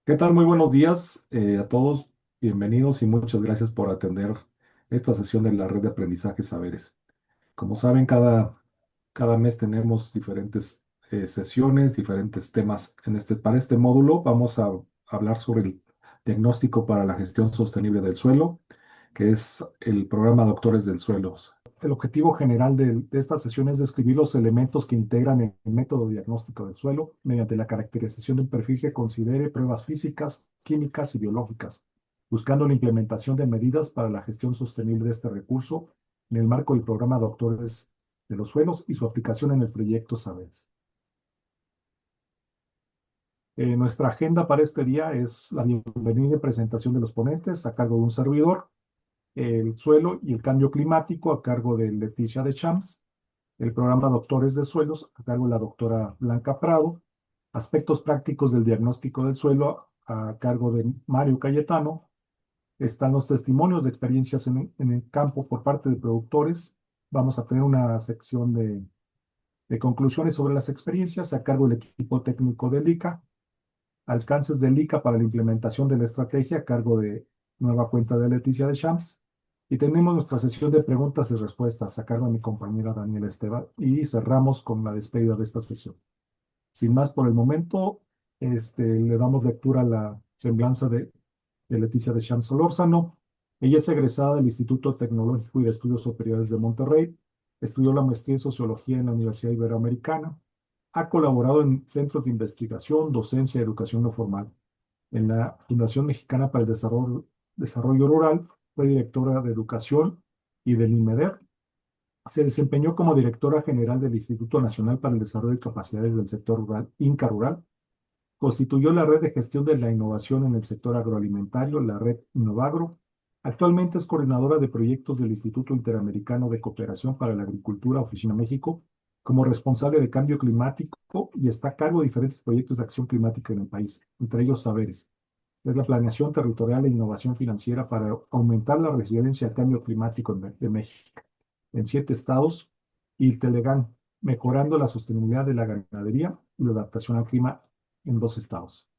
¿Qué tal? Muy buenos días a todos. Bienvenidos y muchas gracias por atender esta sesión de la Red de Aprendizaje Saberes. Como saben, cada mes tenemos diferentes sesiones, diferentes temas. Para este módulo vamos a hablar sobre el diagnóstico para la gestión sostenible del suelo, que es el programa Doctores del Suelo. El objetivo general de esta sesión es describir los elementos que integran el método diagnóstico del suelo mediante la caracterización de un perfil que considere pruebas físicas, químicas y biológicas, buscando la implementación de medidas para la gestión sostenible de este recurso en el marco del programa Doctores de los Suelos y su aplicación en el proyecto Saberes. Nuestra agenda para este día es la bienvenida y presentación de los ponentes a cargo de un servidor, el suelo y el cambio climático a cargo de Leticia de Champs, el programa Doctores de Suelos a cargo de la doctora Blanca Prado, aspectos prácticos del diagnóstico del suelo a cargo de Mario Cayetano. Están los testimonios de experiencias en el campo por parte de productores. Vamos a tener una sección de conclusiones sobre las experiencias a cargo del equipo técnico del ICA, alcances del ICA para la implementación de la estrategia a cargo de nueva cuenta de Leticia de Champs. Y tenemos nuestra sesión de preguntas y respuestas a cargo de mi compañera Daniela Esteban. Y cerramos con la despedida de esta sesión. Sin más por el momento, le damos lectura a la semblanza de Leticia de Champs Solórzano. Ella es egresada del Instituto Tecnológico y de Estudios Superiores de Monterrey. Estudió la maestría en Sociología en la Universidad Iberoamericana. Ha colaborado en centros de investigación, docencia y educación no formal. En la Fundación Mexicana para el Desarrollo Rural fue directora de educación y del INMEDER. Se desempeñó como directora general del Instituto Nacional para el Desarrollo de Capacidades del Sector Rural, INCA Rural. Constituyó la red de gestión de la innovación en el sector agroalimentario, la red Innovagro. Actualmente es coordinadora de proyectos del Instituto Interamericano de Cooperación para la Agricultura, Oficina México, como responsable de cambio climático y está a cargo de diferentes proyectos de acción climática en el país, entre ellos Saberes. Es la planeación territorial e innovación financiera para aumentar la resiliencia al cambio climático de México en 7 estados y Telegán, mejorando la sostenibilidad de la ganadería y la adaptación al clima en 2 estados.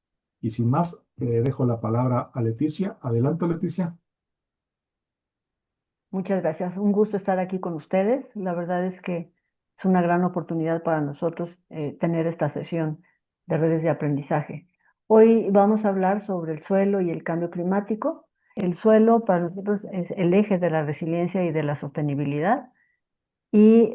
Y sin más, dejo la palabra a Leticia. Adelante, Leticia. Muchas gracias. Un gusto estar aquí con ustedes. La verdad es que es una gran oportunidad para nosotros tener esta sesión de redes de aprendizaje. Hoy vamos a hablar sobre el suelo y el cambio climático. El suelo para nosotros es el eje de la resiliencia y de la sostenibilidad y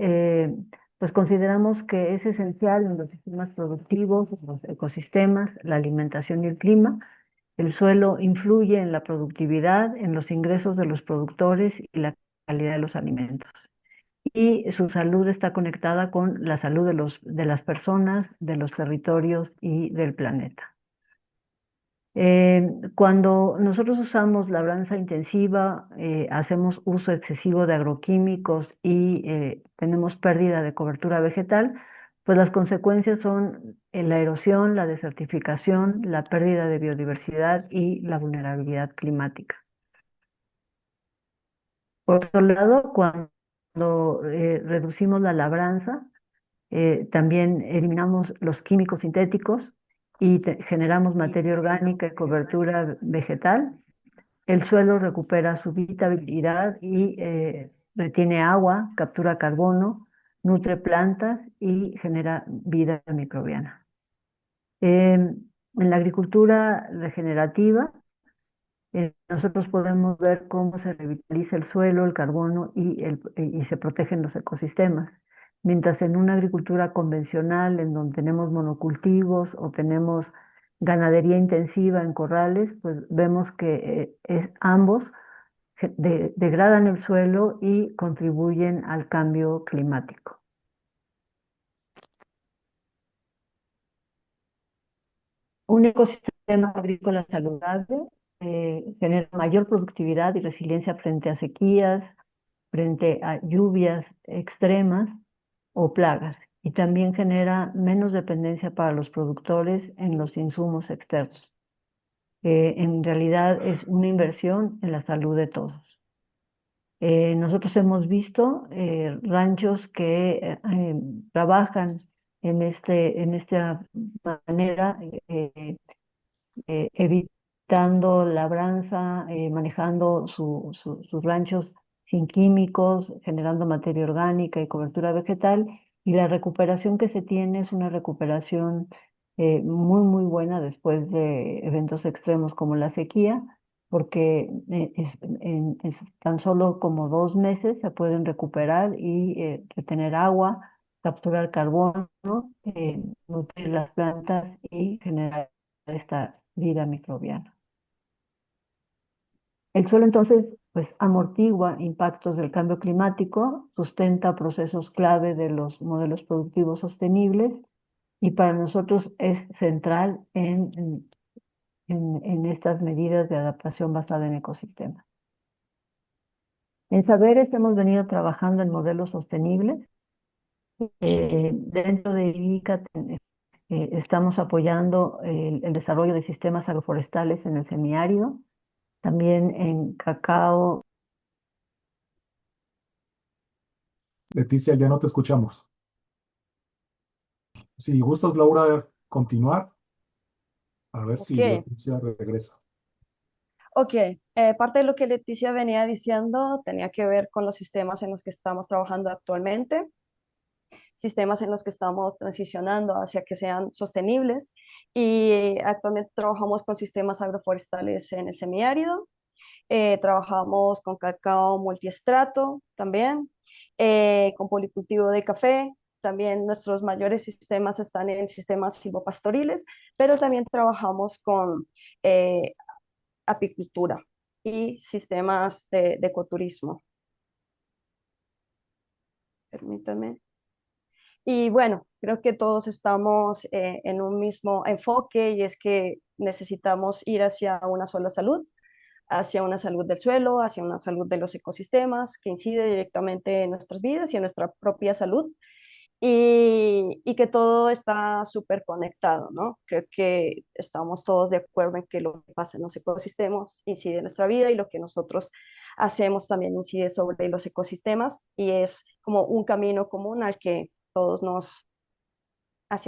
pues consideramos que es esencial en los sistemas productivos, los ecosistemas, la alimentación y el clima. El suelo influye en la productividad, en los ingresos de los productores y la calidad de los alimentos. Y su salud está conectada con la salud de las personas, de los territorios y del planeta. Cuando nosotros usamos labranza intensiva, hacemos uso excesivo de agroquímicos y tenemos pérdida de cobertura vegetal, pues las consecuencias son la erosión, la desertificación, la pérdida de biodiversidad y la vulnerabilidad climática. Por otro lado, cuando reducimos la labranza, también eliminamos los químicos sintéticos y generamos materia orgánica y cobertura vegetal. El suelo recupera su vitalidad y retiene agua, captura carbono, nutre plantas y genera vida microbiana. En la agricultura regenerativa, nosotros podemos ver cómo se revitaliza el suelo, el carbono y se protegen los ecosistemas. Mientras en una agricultura convencional, en donde tenemos monocultivos o tenemos ganadería intensiva en corrales, pues vemos que ambos degradan el suelo y contribuyen al cambio climático. Un ecosistema agrícola saludable genera mayor productividad y resiliencia frente a sequías, frente a lluvias extremas o plagas, y también genera menos dependencia para los productores en los insumos externos. En realidad es una inversión en la salud de todos. Nosotros hemos visto ranchos que trabajan en esta manera, evitando labranza, manejando sus ranchos sin químicos, generando materia orgánica y cobertura vegetal. Y la recuperación que se tiene es una recuperación muy, muy buena después de eventos extremos como la sequía, porque en tan solo como 2 meses se pueden recuperar y retener agua, capturar carbono, nutrir las plantas y generar esta vida microbiana. El suelo entonces pues amortigua impactos del cambio climático, sustenta procesos clave de los modelos productivos sostenibles y para nosotros es central en estas medidas de adaptación basada en ecosistemas. En Saberes hemos venido trabajando en modelos sostenibles. Dentro de ICA estamos apoyando el desarrollo de sistemas agroforestales en el semiárido, también en cacao. Leticia, ya no te escuchamos. Si gustas, Laura, continuar, a ver Ok, si Leticia regresa. ok. Parte de lo que Leticia venía diciendo tenía que ver con los sistemas en los que estamos trabajando actualmente, sistemas en los que estamos transicionando hacia que sean sostenibles y actualmente trabajamos con sistemas agroforestales en el semiárido, trabajamos con cacao multiestrato también, con policultivo de café. También nuestros mayores sistemas están en sistemas silvopastoriles, pero también trabajamos con eh, apicultura y sistemas de ecoturismo. Permítanme. Y bueno, creo que todos estamos en un mismo enfoque y es que necesitamos ir hacia una sola salud, hacia una salud del suelo, hacia una salud de los ecosistemas que incide directamente en nuestras vidas y en nuestra propia salud. Y que todo está súper conectado, ¿no? Creo que estamos todos de acuerdo en que lo que pasa en los ecosistemas incide en nuestra vida y lo que nosotros hacemos también incide sobre los ecosistemas y es como un camino común hacia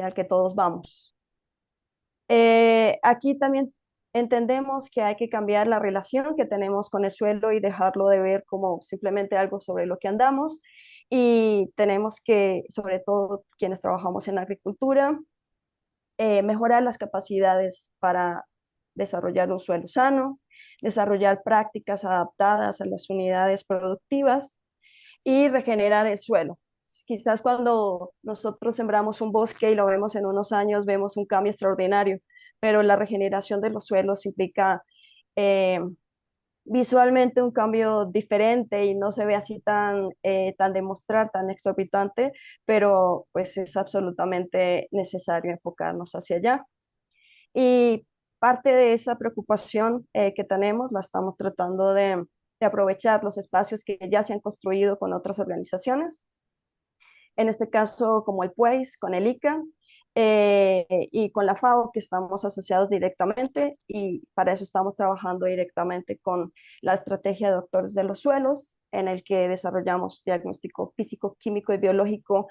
el que todos vamos. Aquí también entendemos que hay que cambiar la relación que tenemos con el suelo y dejarlo de ver como simplemente algo sobre lo que andamos. Y tenemos que, sobre todo quienes trabajamos en agricultura, mejorar las capacidades para desarrollar un suelo sano, desarrollar prácticas adaptadas a las unidades productivas y regenerar el suelo. Quizás cuando nosotros sembramos un bosque y lo vemos en unos años, vemos un cambio extraordinario, pero la regeneración de los suelos implica eh, visualmente un cambio diferente y no se ve así tan demostrar, tan exorbitante, pero pues es absolutamente necesario enfocarnos hacia allá. Y parte de esa preocupación que tenemos la estamos tratando de aprovechar los espacios que ya se han construido con otras organizaciones, en este caso como el PUEIS, con el ICA y con la FAO, que estamos asociados directamente y para eso estamos trabajando directamente con la estrategia de doctores de los suelos, en el que desarrollamos diagnóstico físico, químico y biológico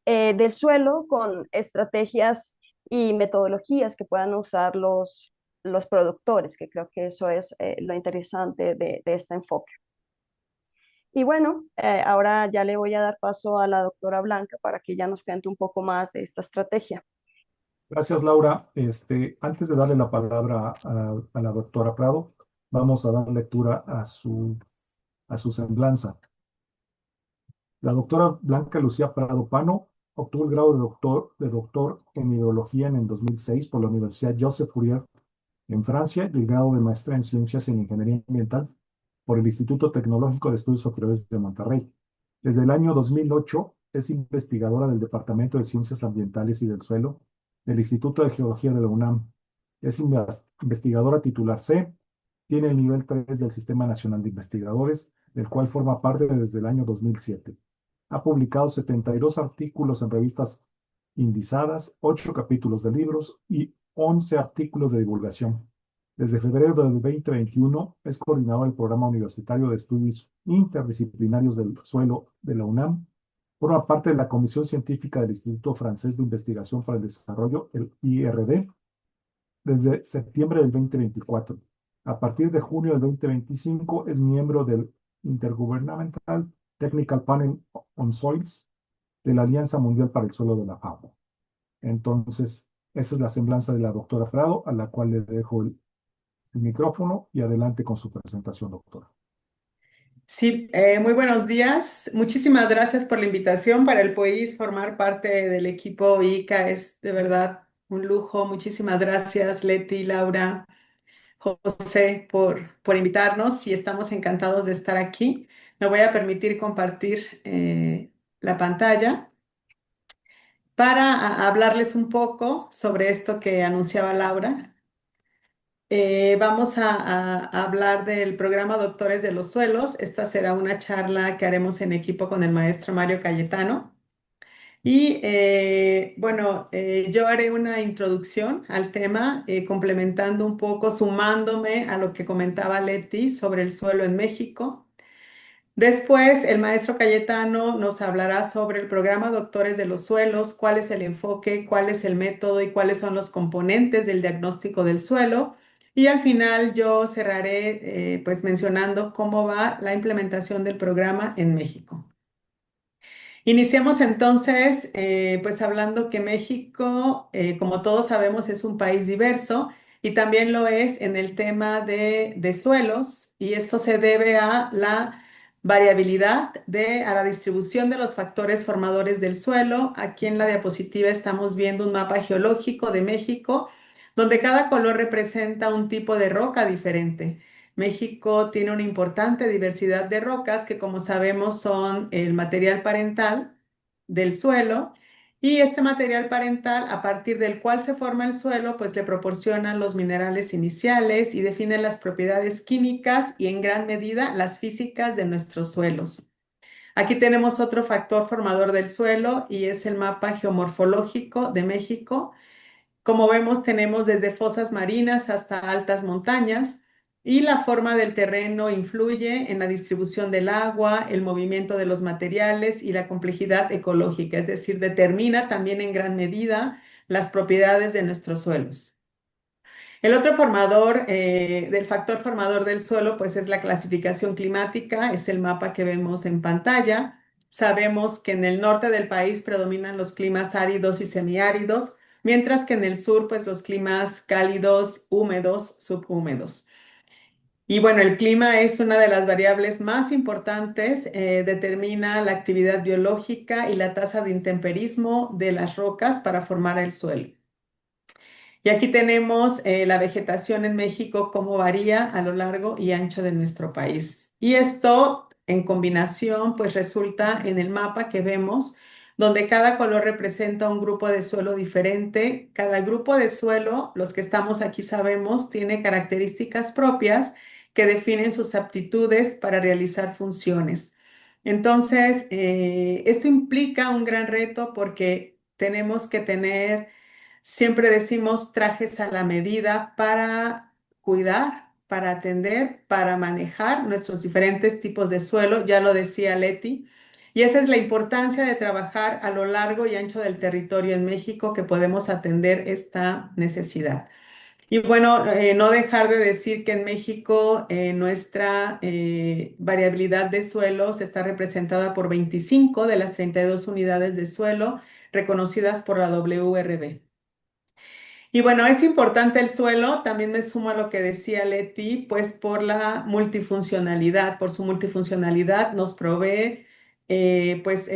del suelo con estrategias y metodologías que puedan usar los productores, que creo que eso es lo interesante de este enfoque. Y bueno, ahora ya le voy a dar paso a la doctora Blanca para que ya nos cuente un poco más de esta estrategia. Gracias, Laura. Antes de darle la palabra a la doctora Prado, vamos a dar lectura a su semblanza. La doctora Blanca Lucía Prado Pano obtuvo el grado de doctor en hidrología en el 2006 por la Universidad Joseph Fourier en Francia y el grado de maestra en ciencias en ingeniería ambiental por el Instituto Tecnológico de Estudios Superiores de Monterrey. Desde el año 2008 es investigadora del Departamento de Ciencias Ambientales y del Suelo del Instituto de Geología de la UNAM. Es investigadora titular C, tiene el nivel 3 del Sistema Nacional de Investigadores, del cual forma parte desde el año 2007. Ha publicado 72 artículos en revistas indizadas, 8 capítulos de libros y 11 artículos de divulgación. Desde febrero del 2021 es coordinador del Programa Universitario de Estudios Interdisciplinarios del Suelo de la UNAM. Forma parte de la Comisión Científica del Instituto Francés de Investigación para el Desarrollo, el IRD, desde septiembre del 2024. A partir de junio del 2025 es miembro del Intergovernmental Technical Panel on Soils de la Alianza Mundial para el Suelo de la FAO. Entonces, esa es la semblanza de la doctora Frado, a la cual le dejo el micrófono y adelante con su presentación, doctora. Sí, muy buenos días. Muchísimas gracias por la invitación para el país. Formar parte del equipo ICA es de verdad un lujo. Muchísimas gracias, Leti, Laura, José, por invitarnos y estamos encantados de estar aquí. Me voy a permitir compartir la pantalla para hablarles un poco sobre esto que anunciaba Laura. Vamos a hablar del programa Doctores de los Suelos. Esta será una charla que haremos en equipo con el maestro Mario Cayetano. Y bueno, yo haré una introducción al tema, complementando un poco, sumándome a lo que comentaba Leti sobre el suelo en México. Después, el maestro Cayetano nos hablará sobre el programa Doctores de los Suelos, cuál es el enfoque, cuál es el método y cuáles son los componentes del diagnóstico del suelo. Y al final yo cerraré pues mencionando cómo va la implementación del programa en México. Iniciamos entonces, pues hablando que México, como todos sabemos, es un país diverso y también lo es en el tema de suelos, y esto se debe a la variabilidad a la distribución de los factores formadores del suelo. Aquí en la diapositiva estamos viendo un mapa geológico de México, donde cada color representa un tipo de roca diferente. México tiene una importante diversidad de rocas que, como sabemos, son el material parental del suelo, y este material parental, a partir del cual se forma el suelo, pues le proporcionan los minerales iniciales y define las propiedades químicas y en gran medida las físicas de nuestros suelos. Aquí tenemos otro factor formador del suelo y es el mapa geomorfológico de México. Como vemos, tenemos desde fosas marinas hasta altas montañas, y la forma del terreno influye en la distribución del agua, el movimiento de los materiales y la complejidad ecológica, es decir, determina también en gran medida las propiedades de nuestros suelos. El otro formador del factor formador del suelo, pues es la clasificación climática, es el mapa que vemos en pantalla. Sabemos que en el norte del país predominan los climas áridos y semiáridos, mientras que en el sur, pues los climas cálidos, húmedos, subhúmedos. Y bueno, el clima es una de las variables más importantes, determina la actividad biológica y la tasa de intemperismo de las rocas para formar el suelo. Y aquí tenemos la vegetación en México, cómo varía a lo largo y ancho de nuestro país. Y esto en combinación, pues resulta en el mapa que vemos, donde cada color representa un grupo de suelo diferente. Cada grupo de suelo, los que estamos aquí sabemos, tiene características propias que definen sus aptitudes para realizar funciones. Entonces, esto implica un gran reto porque tenemos que tener, siempre decimos, trajes a la medida para cuidar, para atender, para manejar nuestros diferentes tipos de suelo, ya lo decía Leti, y esa es la importancia de trabajar a lo largo y ancho del territorio en México, que podemos atender esta necesidad. Y bueno, no dejar de decir que en México nuestra variabilidad de suelos está representada por 25 de las 32 unidades de suelo reconocidas por la WRB. Y bueno, es importante el suelo, también me sumo a lo que decía Leti, pues por la multifuncionalidad, por su multifuncionalidad nos provee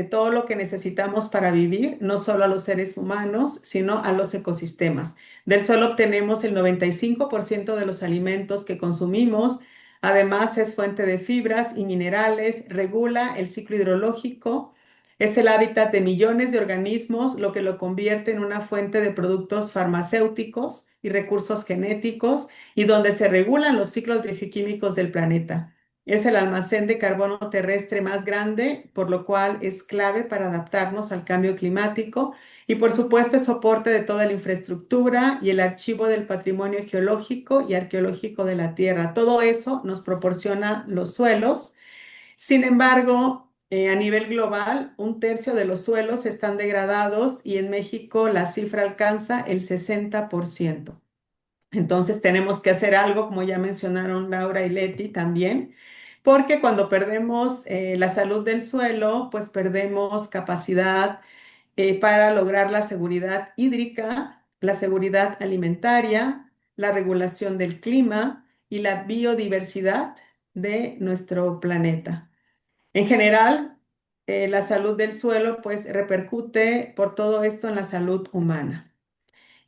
todo lo que necesitamos para vivir, no solo a los seres humanos, sino a los ecosistemas. Del suelo obtenemos el 95% de los alimentos que consumimos, además es fuente de fibras y minerales, regula el ciclo hidrológico. Es el hábitat de millones de organismos, lo que lo convierte en una fuente de productos farmacéuticos y recursos genéticos, y donde se regulan los ciclos bioquímicos del planeta. Es el almacén de carbono terrestre más grande, por lo cual es clave para adaptarnos al cambio climático, y por supuesto es soporte de toda la infraestructura y el archivo del patrimonio geológico y arqueológico de la Tierra. Todo eso nos proporciona los suelos. Sin embargo, a nivel global, un tercio de los suelos están degradados y en México la cifra alcanza el 60%. Entonces tenemos que hacer algo, como ya mencionaron Laura y Leti también, porque cuando perdemos la salud del suelo, pues perdemos capacidad para lograr la seguridad hídrica, la seguridad alimentaria, la regulación del clima y la biodiversidad de nuestro planeta. En general, la salud del suelo pues repercute por todo esto en la salud humana.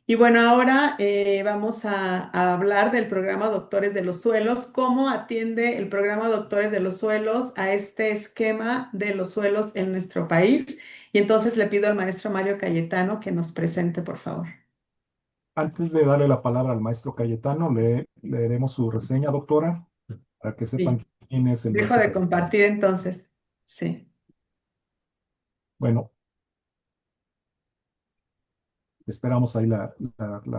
Y bueno, ahora vamos a hablar del programa Doctores de los Suelos, cómo atiende el programa Doctores de los Suelos a este esquema de los suelos en nuestro país. Y entonces le pido al maestro Mario Cayetano que nos presente, por favor. Antes de darle la palabra al maestro Cayetano, leeremos su reseña, doctora, para que sepan Sí, quién es el dejo maestro de Cayetano. compartir entonces. Sí. Bueno, esperamos ahí la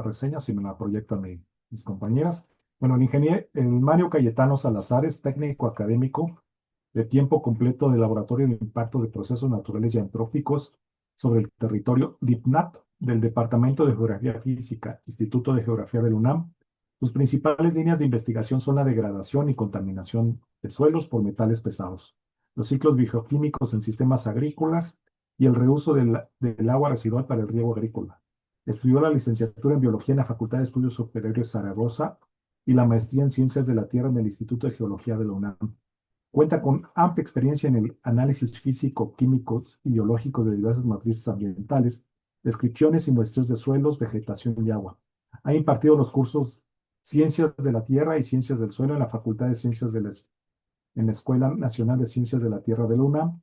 reseña, si me la proyectan mis compañeras. Bueno, el Mario Cayetano Salazar es técnico académico de tiempo completo del Laboratorio de Impacto de Procesos Naturales y Antrópicos sobre el territorio DIPNAT del Departamento de Geografía Física, Instituto de Geografía del UNAM. Sus principales líneas de investigación son la degradación y contaminación de suelos por metales pesados, los ciclos bioquímicos en sistemas agrícolas y el reuso del agua residual para el riego agrícola. Estudió la licenciatura en Biología en la Facultad de Estudios Superiores Zaragoza y la maestría en Ciencias de la Tierra en el Instituto de Geología de la UNAM. Cuenta con amplia experiencia en el análisis físico, químicos y biológicos de diversas matrices ambientales, descripciones y muestreos de suelos, vegetación y agua. Ha impartido los cursos Ciencias de la Tierra y Ciencias del Suelo en la Facultad de Ciencias en la Escuela Nacional de Ciencias de la Tierra de la UNAM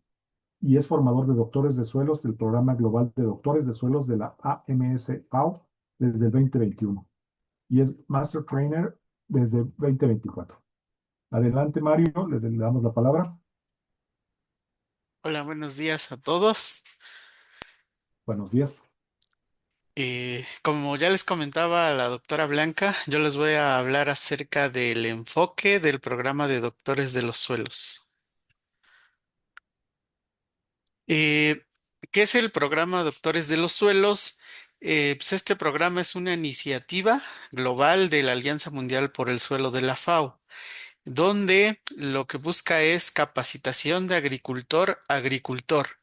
y es formador de doctores de suelos del Programa Global de Doctores de Suelos de la AMS-PAO desde el 2021 y es Master Trainer desde 2024. Adelante, Mario, le damos la palabra. Hola, buenos días a todos. Buenos días. Como ya les comentaba la doctora Blanca, yo les voy a hablar acerca del enfoque del programa de Doctores de los Suelos. Eh, ¿Qué es el programa Doctores de los Suelos? Pues este programa es una iniciativa global de la Alianza Mundial por el Suelo de la FAO, donde lo que busca es capacitación de agricultor a agricultor.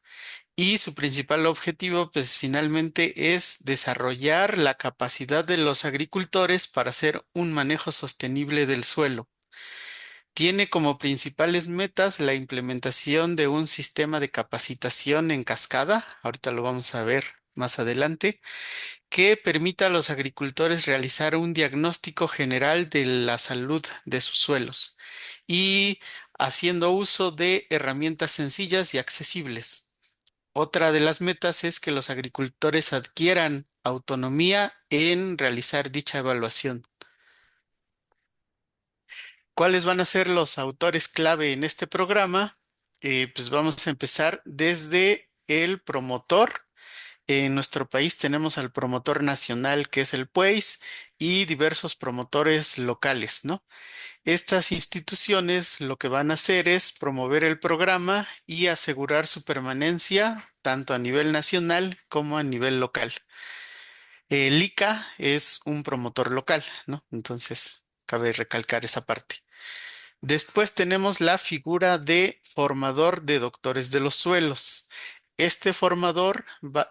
Y su principal objetivo, pues finalmente es desarrollar la capacidad de los agricultores para hacer un manejo sostenible del suelo. Tiene como principales metas la implementación de un sistema de capacitación en cascada, ahorita lo vamos a ver más adelante, que permita a los agricultores realizar un diagnóstico general de la salud de sus suelos y haciendo uso de herramientas sencillas y accesibles. Otra de las metas es que los agricultores adquieran autonomía en realizar dicha evaluación. ¿Cuáles van a ser los autores clave en este programa? Pues vamos a empezar desde el promotor. En nuestro país tenemos al promotor nacional, que es el PUEIS, y diversos promotores locales, ¿no? Estas instituciones lo que van a hacer es promover el programa y asegurar su permanencia tanto a nivel nacional como a nivel local. El ICA es un promotor local, ¿no? Entonces, cabe recalcar esa parte. Después tenemos la figura de formador de doctores de los suelos. Este formador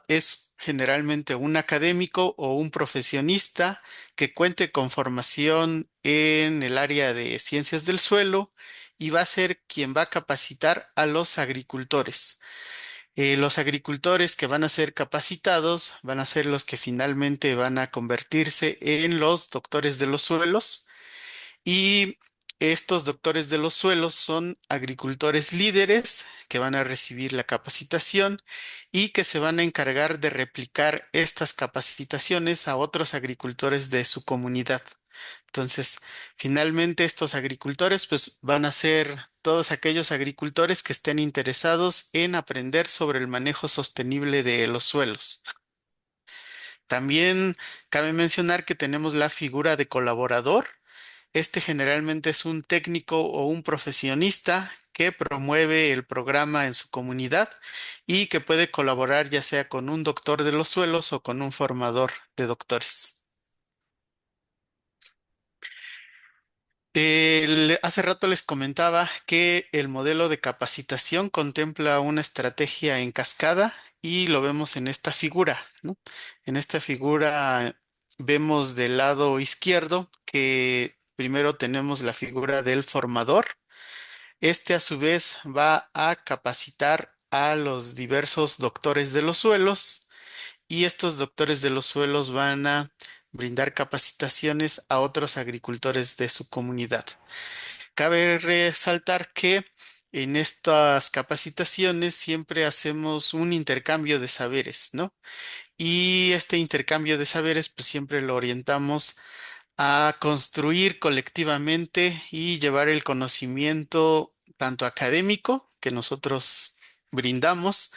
es generalmente un académico o un profesionista que cuente con formación en el área de ciencias del suelo y va a ser quien va a capacitar a los agricultores. Los agricultores que van a ser capacitados van a ser los que finalmente van a convertirse en los doctores de los suelos y estos doctores de los suelos son agricultores líderes que van a recibir la capacitación y que se van a encargar de replicar estas capacitaciones a otros agricultores de su comunidad. Entonces, finalmente estos agricultores pues van a ser todos aquellos agricultores que estén interesados en aprender sobre el manejo sostenible de los suelos. También cabe mencionar que tenemos la figura de colaborador. Este generalmente es un técnico o un profesionista que promueve el programa en su comunidad y que puede colaborar ya sea con un doctor de los suelos o con un formador de doctores. Hace rato les comentaba que el modelo de capacitación contempla una estrategia en cascada y lo vemos en esta figura, ¿no? En esta figura vemos del lado izquierdo que primero tenemos la figura del formador. Este a su vez va a capacitar a los diversos doctores de los suelos y estos doctores de los suelos van a brindar capacitaciones a otros agricultores de su comunidad. Cabe resaltar que en estas capacitaciones siempre hacemos un intercambio de saberes, ¿no? Y este intercambio de saberes pues siempre lo orientamos a construir colectivamente y llevar el conocimiento tanto académico que nosotros brindamos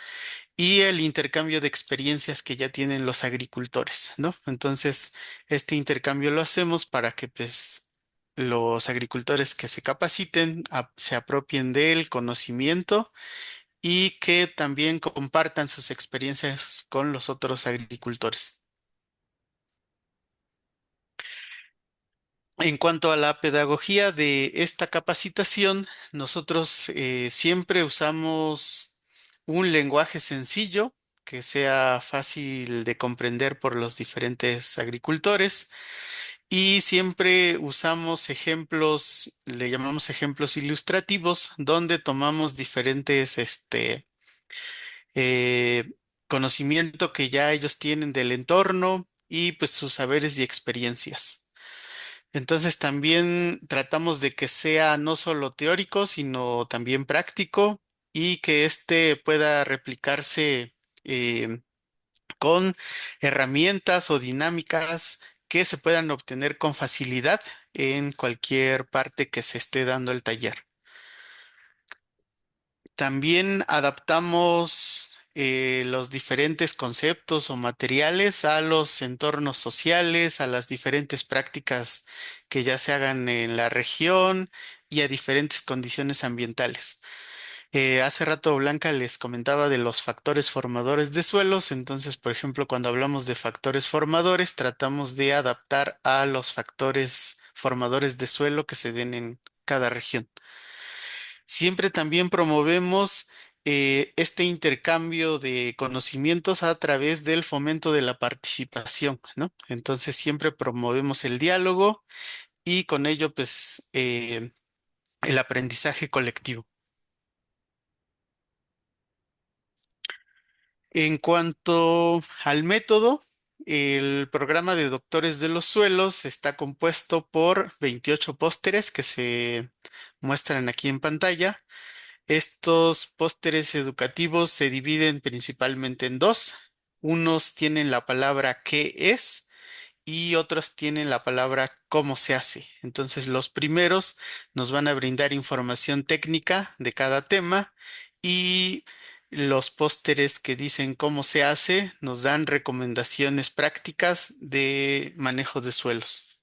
y el intercambio de experiencias que ya tienen los agricultores, ¿no? Entonces, este intercambio lo hacemos para que pues los agricultores que se capaciten se apropien del conocimiento y que también compartan sus experiencias con los otros agricultores. En cuanto a la pedagogía de esta capacitación, nosotros siempre usamos un lenguaje sencillo que sea fácil de comprender por los diferentes agricultores y siempre usamos ejemplos, le llamamos ejemplos ilustrativos, donde tomamos diferentes eh, conocimiento que ya ellos tienen del entorno y pues sus saberes y experiencias. Entonces también tratamos de que sea no solo teórico, sino también práctico y que éste pueda replicarse eh, con herramientas o dinámicas que se puedan obtener con facilidad en cualquier parte que se esté dando el taller. También adaptamos los diferentes conceptos o materiales a los entornos sociales, a las diferentes prácticas que ya se hagan en la región y a diferentes condiciones ambientales. Hace rato Blanca les comentaba de los factores formadores de suelos, entonces, por ejemplo, cuando hablamos de factores formadores, tratamos de adaptar a los factores formadores de suelo que se den en cada región. Siempre también promovemos este intercambio de conocimientos a través del fomento de la participación, ¿no? Entonces siempre promovemos el diálogo y con ello, pues, el aprendizaje colectivo. En cuanto al método, el programa de Doctores de los Suelos está compuesto por 28 pósteres que se muestran aquí en pantalla. Estos pósteres educativos se dividen principalmente en dos. Unos tienen la palabra qué es y otros tienen la palabra cómo se hace. Entonces, los primeros nos van a brindar información técnica de cada tema y los pósteres que dicen cómo se hace nos dan recomendaciones prácticas de manejo de suelos.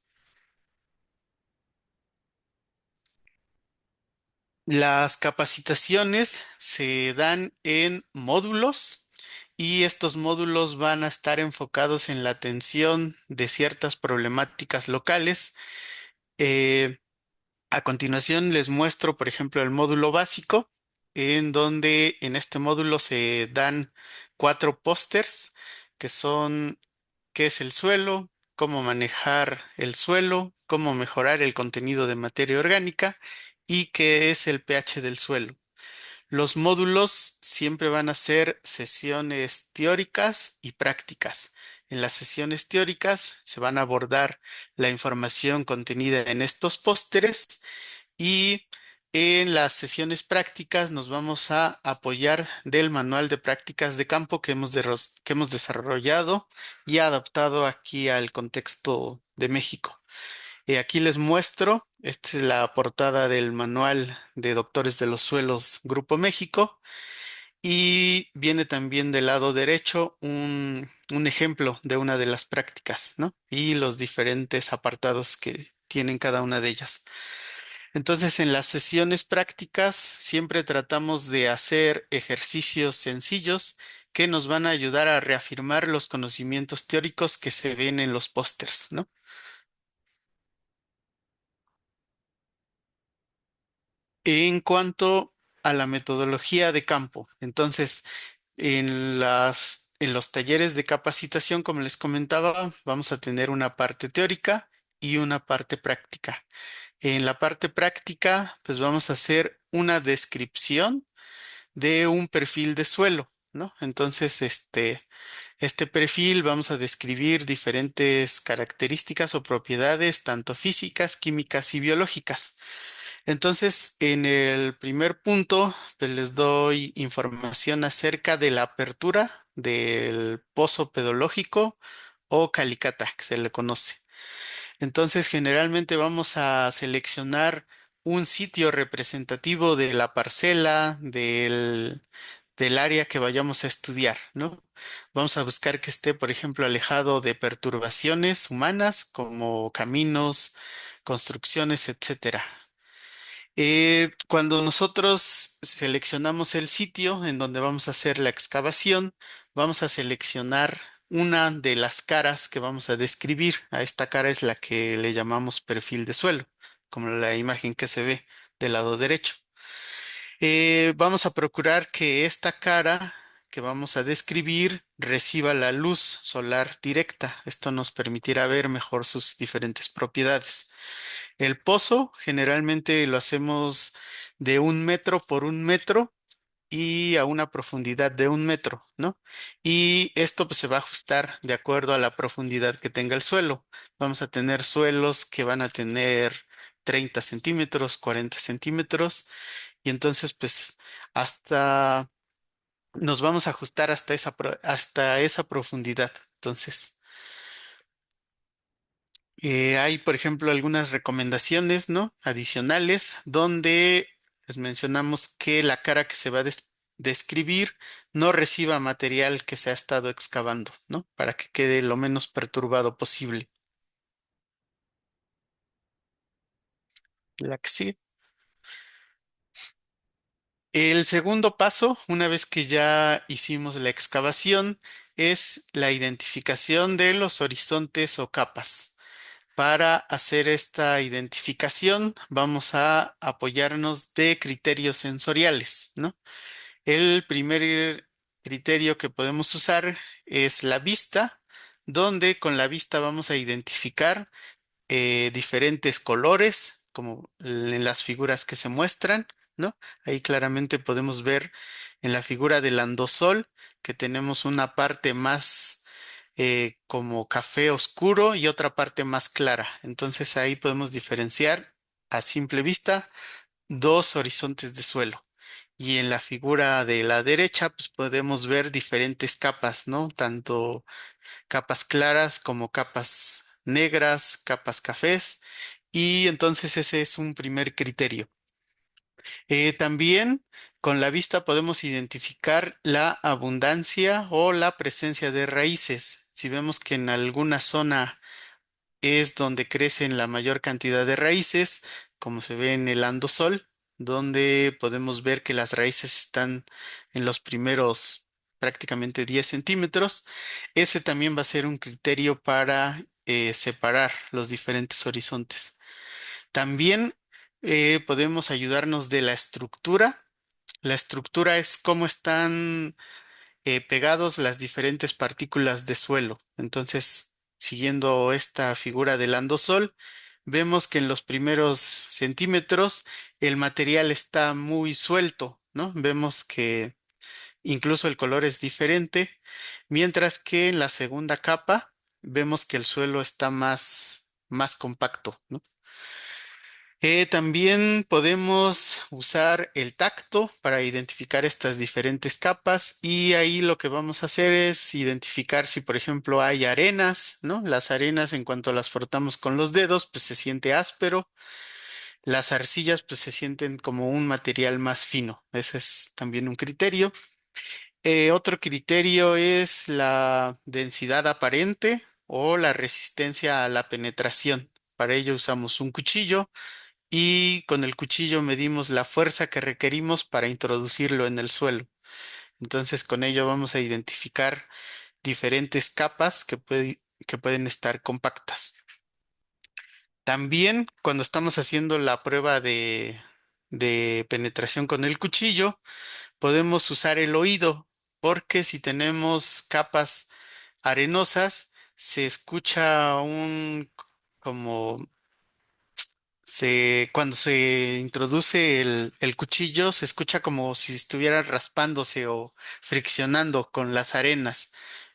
Las capacitaciones se dan en módulos y estos módulos van a estar enfocados en la atención de ciertas problemáticas locales. Eh, a continuación les muestro, por ejemplo, el módulo básico, en donde en este módulo se dan 4 pósters que son qué es el suelo, cómo manejar el suelo, cómo mejorar el contenido de materia orgánica y qué es el pH del suelo. Los módulos siempre van a ser sesiones teóricas y prácticas. En las sesiones teóricas se van a abordar la información contenida en estos pósteres y en las sesiones prácticas nos vamos a apoyar del manual de prácticas de campo que hemos desarrollado y adaptado aquí al contexto de México. Aquí les muestro, esta es la portada del manual de Doctores de los Suelos Grupo México y viene también del lado derecho un ejemplo de una de las prácticas, ¿no? Y los diferentes apartados que tienen cada una de ellas. Entonces, en las sesiones prácticas siempre tratamos de hacer ejercicios sencillos que nos van a ayudar a reafirmar los conocimientos teóricos que se ven en los pósters, ¿no? En cuanto a la metodología de campo, entonces, en los talleres de capacitación, como les comentaba, vamos a tener una parte teórica y una parte práctica. En la parte práctica, pues vamos a hacer una descripción de un perfil de suelo, ¿no? Entonces, este perfil vamos a describir diferentes características o propiedades, tanto físicas, químicas y biológicas. Entonces, en el primer punto, pues les doy información acerca de la apertura del pozo pedológico o calicata, que se le conoce. Entonces, generalmente vamos a seleccionar un sitio representativo de la parcela, del área que vayamos a estudiar, ¿no? Vamos a buscar que esté, por ejemplo, alejado de perturbaciones humanas como caminos, construcciones, etcétera. Cuando nosotros seleccionamos el sitio en donde vamos a hacer la excavación, vamos a seleccionar una de las caras que vamos a describir. A esta cara es la que le llamamos perfil de suelo, como la imagen que se ve del lado derecho. Vamos a procurar que esta cara que vamos a describir reciba la luz solar directa. Esto nos permitirá ver mejor sus diferentes propiedades. El pozo generalmente lo hacemos de 1 metro por 1 metro y a una profundidad de 1 metro, ¿no? Y esto pues se va a ajustar de acuerdo a la profundidad que tenga el suelo. Vamos a tener suelos que van a tener 30 centímetros, 40 centímetros, y entonces pues hasta nos vamos a ajustar hasta esa profundidad. Entonces, hay, por ejemplo, algunas recomendaciones, ¿no? Adicionales, donde les mencionamos que la cara que se va a describir no reciba material que se ha estado excavando, ¿no? Para que quede lo menos perturbado posible. La que sigue. El segundo paso, una vez que ya hicimos la excavación, es la identificación de los horizontes o capas. Para hacer esta identificación, vamos a apoyarnos de criterios sensoriales, ¿no? El primer criterio que podemos usar es la vista, donde con la vista vamos a identificar diferentes colores, como en las figuras que se muestran, ¿no? Ahí claramente podemos ver en la figura del andosol que tenemos una parte más como café oscuro y otra parte más clara. Entonces ahí podemos diferenciar a simple vista dos horizontes de suelo. Y en la figura de la derecha, pues podemos ver diferentes capas, ¿no? Tanto capas claras como capas negras, capas cafés. Y entonces ese es un primer criterio. También con la vista podemos identificar la abundancia o la presencia de raíces. Si vemos que en alguna zona es donde crecen la mayor cantidad de raíces, como se ve en el andosol, donde podemos ver que las raíces están en los primeros prácticamente 10 centímetros. Ese también va a ser un criterio para separar los diferentes horizontes. También podemos ayudarnos de la estructura. La estructura es cómo están pegados las diferentes partículas de suelo. Entonces, siguiendo esta figura del andosol, vemos que en los primeros centímetros el material está muy suelto, ¿no? Vemos que incluso el color es diferente, mientras que en la segunda capa vemos que el suelo está más compacto, ¿no? También podemos usar el tacto para identificar estas diferentes capas y ahí lo que vamos a hacer es identificar si, por ejemplo, hay arenas, ¿no? Las arenas, en cuanto las frotamos con los dedos, pues se siente áspero. Las arcillas, pues se sienten como un material más fino. Ese es también un criterio. Otro criterio es la densidad aparente o la resistencia a la penetración. Para ello usamos un cuchillo y con el cuchillo medimos la fuerza que requerimos para introducirlo en el suelo. Entonces, con ello vamos a identificar diferentes capas que pueden estar compactas. También, cuando estamos haciendo la prueba de penetración con el cuchillo, podemos usar el oído, porque si tenemos capas arenosas, se escucha como cuando se introduce el cuchillo, se escucha como si estuviera raspándose o friccionando con las arenas,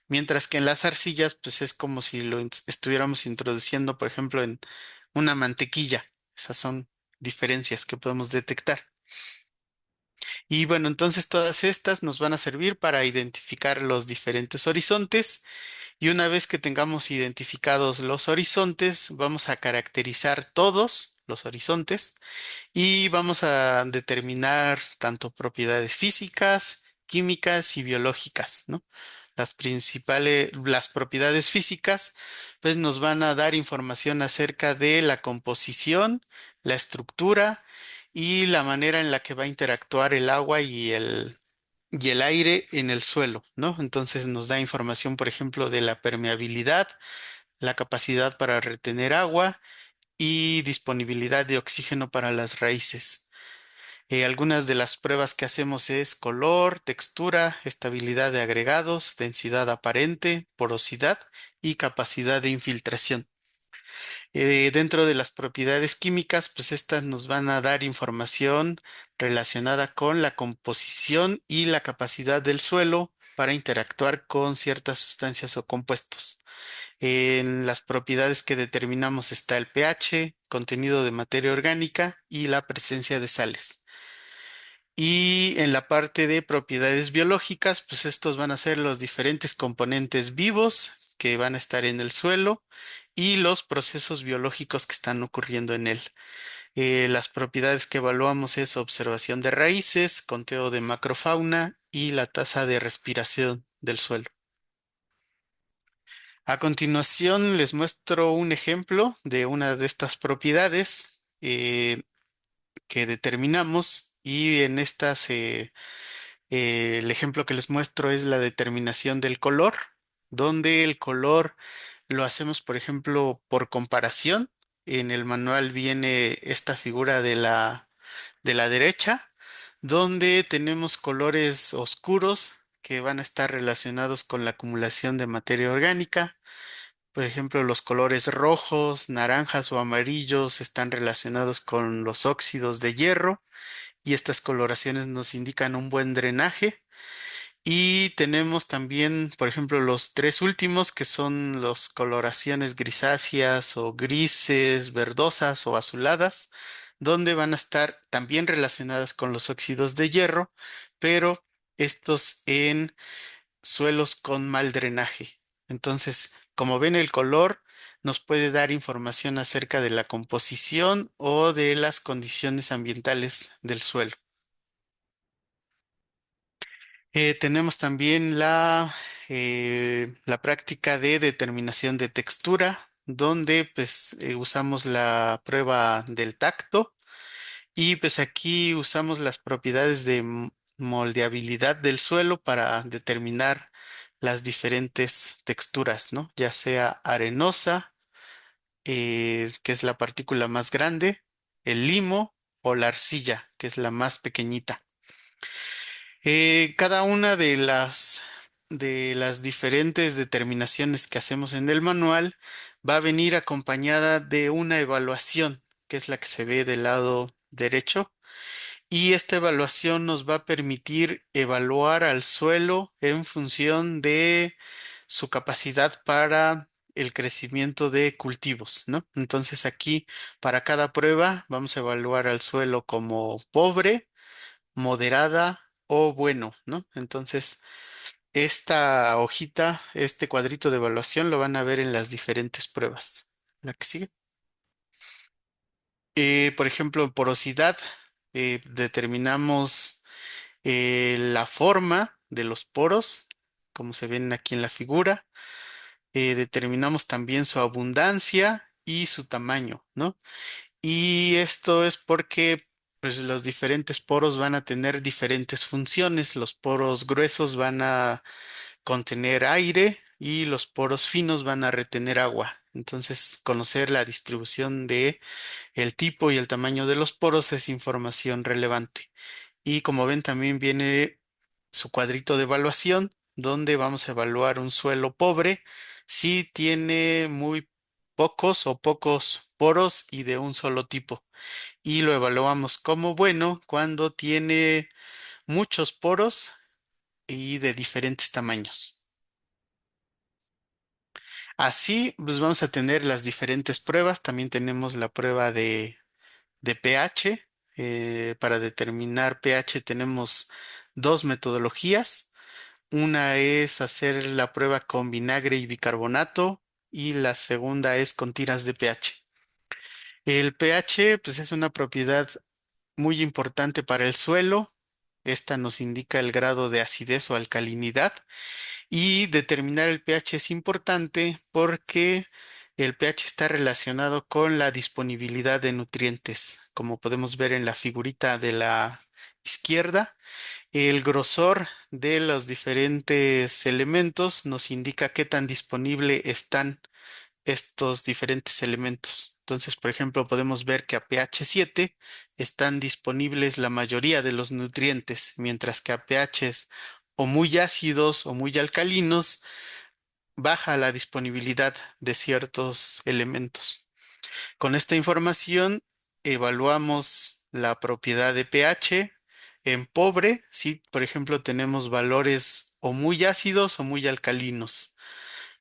mientras que en las arcillas, pues es como si estuviéramos introduciendo, por ejemplo, en una mantequilla. Esas son diferencias que podemos detectar. Y bueno, entonces todas estas nos van a servir para identificar los diferentes horizontes, y una vez que tengamos identificados los horizontes, vamos a caracterizar todos los horizontes y vamos a determinar tanto propiedades físicas, químicas y biológicas, ¿no? Las propiedades físicas, pues nos van a dar información acerca de la composición, la estructura y la manera en la que va a interactuar el agua y el aire en el suelo, ¿no? Entonces nos da información, por ejemplo, de la permeabilidad, la capacidad para retener agua y disponibilidad de oxígeno para las raíces. Algunas de las pruebas que hacemos es color, textura, estabilidad de agregados, densidad aparente, porosidad y capacidad de infiltración. Dentro de las propiedades químicas, pues estas nos van a dar información relacionada con la composición y la capacidad del suelo para interactuar con ciertas sustancias o compuestos. En las propiedades que determinamos está el pH, contenido de materia orgánica y la presencia de sales. Y en la parte de propiedades biológicas, pues estos van a ser los diferentes componentes vivos que van a estar en el suelo y los procesos biológicos que están ocurriendo en él. Las propiedades que evaluamos es observación de raíces, conteo de macrofauna y la tasa de respiración del suelo. A continuación, les muestro un ejemplo de una de estas propiedades que determinamos, y en estas el ejemplo que les muestro es la determinación del color, donde el color lo hacemos, por ejemplo, por comparación. En el manual viene esta figura de la derecha, donde tenemos colores oscuros que van a estar relacionados con la acumulación de materia orgánica. Por ejemplo, los colores rojos, naranjas o amarillos están relacionados con los óxidos de hierro, y estas coloraciones nos indican un buen drenaje. Y tenemos también, por ejemplo, los tres últimos, que son las coloraciones grisáceas o grises, verdosas o azuladas, donde van a estar también relacionadas con los óxidos de hierro, pero estos en suelos con mal drenaje. Entonces, como ven, el color nos puede dar información acerca de la composición o de las condiciones ambientales del suelo. Tenemos también la práctica de determinación de textura, donde pues usamos la prueba del tacto, y pues aquí usamos las propiedades de moldeabilidad del suelo para determinar las diferentes texturas, ¿no? Ya sea arenosa, que es la partícula más grande, el limo o la arcilla, que es la más pequeñita. Cada una de las diferentes determinaciones que hacemos en el manual va a venir acompañada de una evaluación, que es la que se ve del lado derecho, y esta evaluación nos va a permitir evaluar al suelo en función de su capacidad para el crecimiento de cultivos, ¿no? Entonces aquí, para cada prueba, vamos a evaluar al suelo como pobre, moderada o bueno, ¿no? Entonces, esta hojita, este cuadrito de evaluación lo van a ver en las diferentes pruebas. La que sigue. Por ejemplo, en porosidad, determinamos la forma de los poros, como se ven aquí en la figura. Determinamos también su abundancia y su tamaño, ¿no? Y esto es porque pues, los diferentes poros van a tener diferentes funciones. Los poros gruesos van a contener aire y los poros finos van a retener agua. Entonces, conocer la distribución de El tipo y el tamaño de los poros es información relevante. Y como ven, también viene su cuadrito de evaluación, donde vamos a evaluar un suelo pobre si tiene muy pocos o pocos poros y de un solo tipo. Y lo evaluamos como bueno cuando tiene muchos poros y de diferentes tamaños. Así, pues vamos a tener las diferentes pruebas. También tenemos la prueba de pH. Para determinar pH tenemos dos metodologías. Una es hacer la prueba con vinagre y bicarbonato y la segunda es con tiras de pH. El pH, pues es una propiedad muy importante para el suelo. Esta nos indica el grado de acidez o alcalinidad. Y determinar el pH es importante porque el pH está relacionado con la disponibilidad de nutrientes. Como podemos ver en la figurita de la izquierda, el grosor de los diferentes elementos nos indica qué tan disponible están estos diferentes elementos. Entonces, por ejemplo, podemos ver que a pH 7 están disponibles la mayoría de los nutrientes, mientras que a pHs o muy ácidos o muy alcalinos baja la disponibilidad de ciertos elementos. Con esta información evaluamos la propiedad de pH en pobre, si por ejemplo tenemos valores o muy ácidos o muy alcalinos.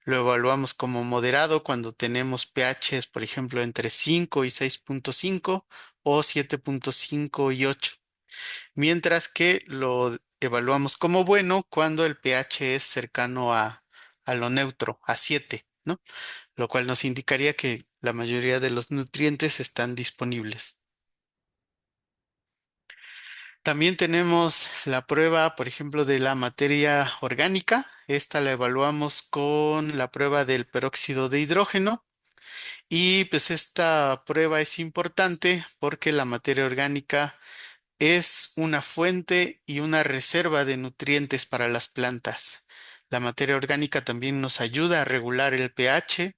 Lo evaluamos como moderado cuando tenemos pHs, por ejemplo, entre 5 y 6.5 o 7.5 y 8. Mientras que lo evaluamos como bueno cuando el pH es cercano a lo neutro, a 7, ¿no? Lo cual nos indicaría que la mayoría de los nutrientes están disponibles. También tenemos la prueba, por ejemplo, de la materia orgánica. Esta la evaluamos con la prueba del peróxido de hidrógeno. Y pues esta prueba es importante porque la materia orgánica es una fuente y una reserva de nutrientes para las plantas. La materia orgánica también nos ayuda a regular el pH,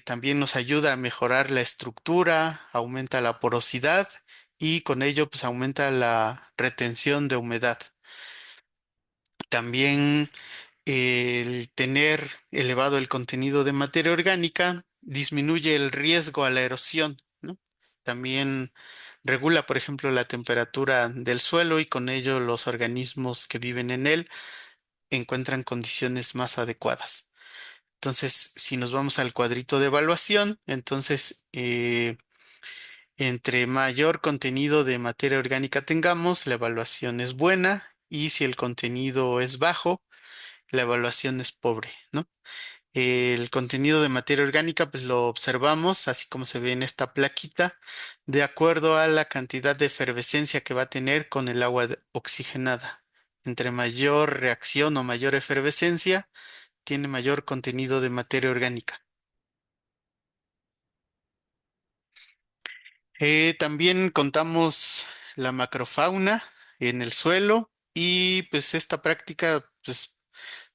también nos ayuda a mejorar la estructura, aumenta la porosidad y con ello pues aumenta la retención de humedad. También el tener elevado el contenido de materia orgánica disminuye el riesgo a la erosión, ¿no? También regula, por ejemplo, la temperatura del suelo y con ello los organismos que viven en él encuentran condiciones más adecuadas. Entonces, si nos vamos al cuadrito de evaluación, entonces, entre mayor contenido de materia orgánica tengamos, la evaluación es buena y si el contenido es bajo, la evaluación es pobre, ¿no? El contenido de materia orgánica, pues lo observamos, así como se ve en esta plaquita, de acuerdo a la cantidad de efervescencia que va a tener con el agua oxigenada. Entre mayor reacción o mayor efervescencia, tiene mayor contenido de materia orgánica. También contamos la macrofauna en el suelo y pues esta práctica pues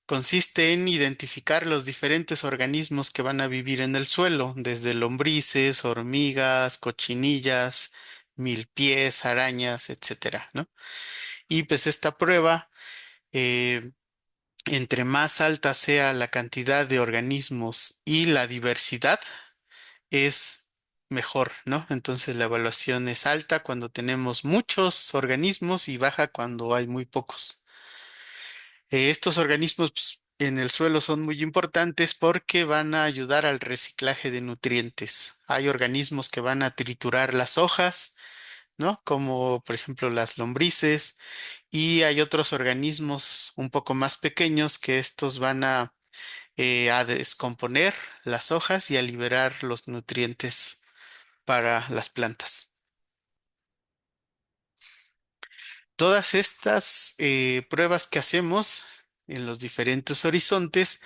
consiste en identificar los diferentes organismos que van a vivir en el suelo, desde lombrices, hormigas, cochinillas, milpies, arañas, etcétera, ¿no? Y pues esta prueba, eh, entre más alta sea la cantidad de organismos y la diversidad, es mejor, ¿no? Entonces la evaluación es alta cuando tenemos muchos organismos y baja cuando hay muy pocos. Estos organismos pues, en el suelo son muy importantes porque van a ayudar al reciclaje de nutrientes. Hay organismos que van a triturar las hojas, ¿no? Como por ejemplo las lombrices, y hay otros organismos un poco más pequeños que estos van a descomponer las hojas y a liberar los nutrientes para las plantas. Todas estas pruebas que hacemos en los diferentes horizontes,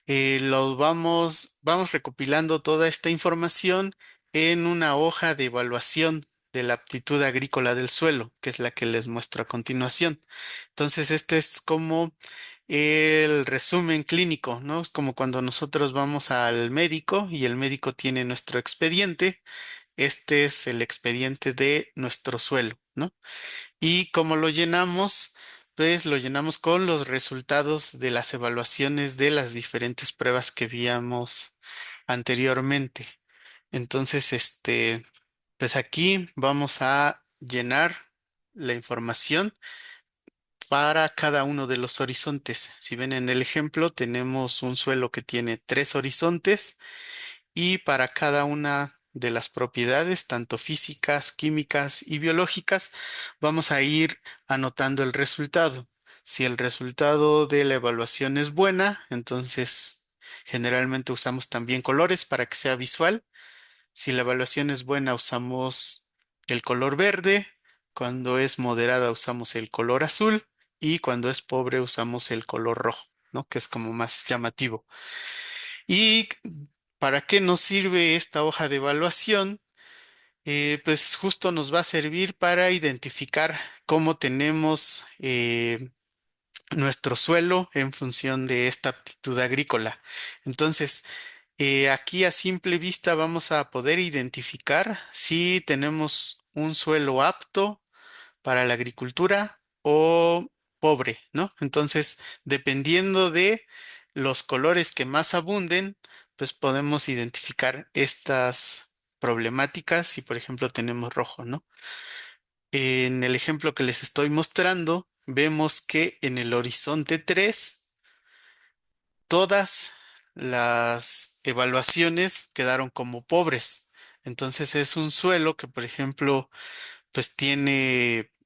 vamos recopilando toda esta información en una hoja de evaluación de la aptitud agrícola del suelo, que es la que les muestro a continuación. Entonces, este es como el resumen clínico, ¿no? Es como cuando nosotros vamos al médico y el médico tiene nuestro expediente. Este es el expediente de nuestro suelo, ¿no? Y como lo llenamos, pues lo llenamos con los resultados de las evaluaciones de las diferentes pruebas que víamos anteriormente. Entonces, pues aquí vamos a llenar la información para cada uno de los horizontes. Si ven en el ejemplo, tenemos un suelo que tiene 3 horizontes y para cada una de las propiedades, tanto físicas, químicas y biológicas, vamos a ir anotando el resultado. Si el resultado de la evaluación es buena, entonces generalmente usamos también colores para que sea visual. Si la evaluación es buena, usamos el color verde. Cuando es moderada, usamos el color azul. Y cuando es pobre, usamos el color rojo, ¿no? Que es como más llamativo. ¿Y para qué nos sirve esta hoja de evaluación? Pues justo nos va a servir para identificar cómo tenemos nuestro suelo en función de esta aptitud agrícola. Entonces, aquí a simple vista vamos a poder identificar si tenemos un suelo apto para la agricultura o pobre, ¿no? Entonces, dependiendo de los colores que más abunden, pues podemos identificar estas problemáticas si, por ejemplo, tenemos rojo, ¿no? En el ejemplo que les estoy mostrando, vemos que en el horizonte 3 todas las evaluaciones quedaron como pobres. Entonces es un suelo que, por ejemplo, pues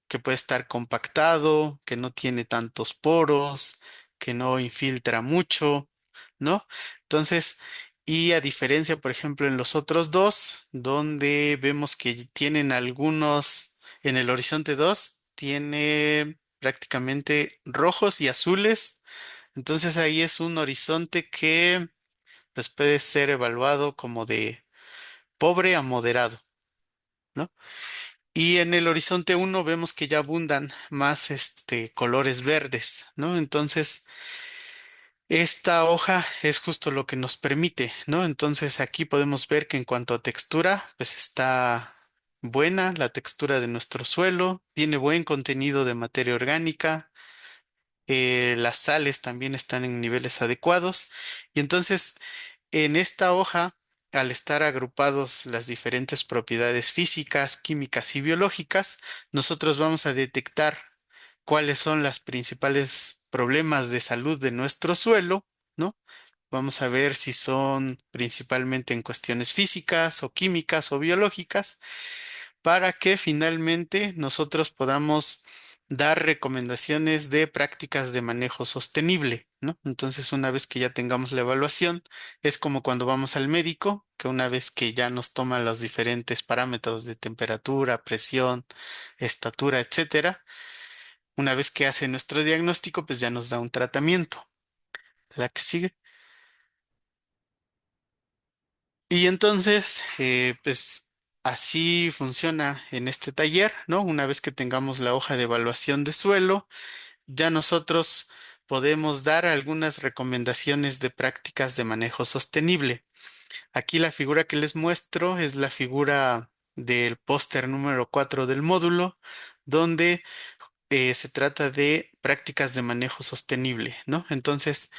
que puede estar compactado, que no tiene tantos poros, que no infiltra mucho, ¿no? Entonces, y a diferencia, por ejemplo, en los otros dos, donde vemos que tienen algunos, en el horizonte 2 tiene prácticamente rojos y azules. Entonces ahí es un horizonte que pues puede ser evaluado como de pobre a moderado, ¿no? Y en el horizonte uno vemos que ya abundan más colores verdes, ¿no? Entonces, esta hoja es justo lo que nos permite, ¿no? Entonces, aquí podemos ver que en cuanto a textura, pues está buena la textura de nuestro suelo, tiene buen contenido de materia orgánica, las sales también están en niveles adecuados. Y entonces, en esta hoja, al estar agrupados las diferentes propiedades físicas, químicas y biológicas, nosotros vamos a detectar cuáles son los principales problemas de salud de nuestro suelo, ¿no? Vamos a ver si son principalmente en cuestiones físicas o químicas o biológicas para que finalmente nosotros podamos dar recomendaciones de prácticas de manejo sostenible, ¿no? Entonces, una vez que ya tengamos la evaluación, es como cuando vamos al médico, que una vez que ya nos toma los diferentes parámetros de temperatura, presión, estatura, etcétera, una vez que hace nuestro diagnóstico, pues ya nos da un tratamiento. La que sigue. Y entonces, pues así funciona en este taller, ¿no? Una vez que tengamos la hoja de evaluación de suelo, ya nosotros podemos dar algunas recomendaciones de prácticas de manejo sostenible. Aquí la figura que les muestro es la figura del póster número 4 del módulo, donde se trata de prácticas de manejo sostenible, ¿no? Entonces,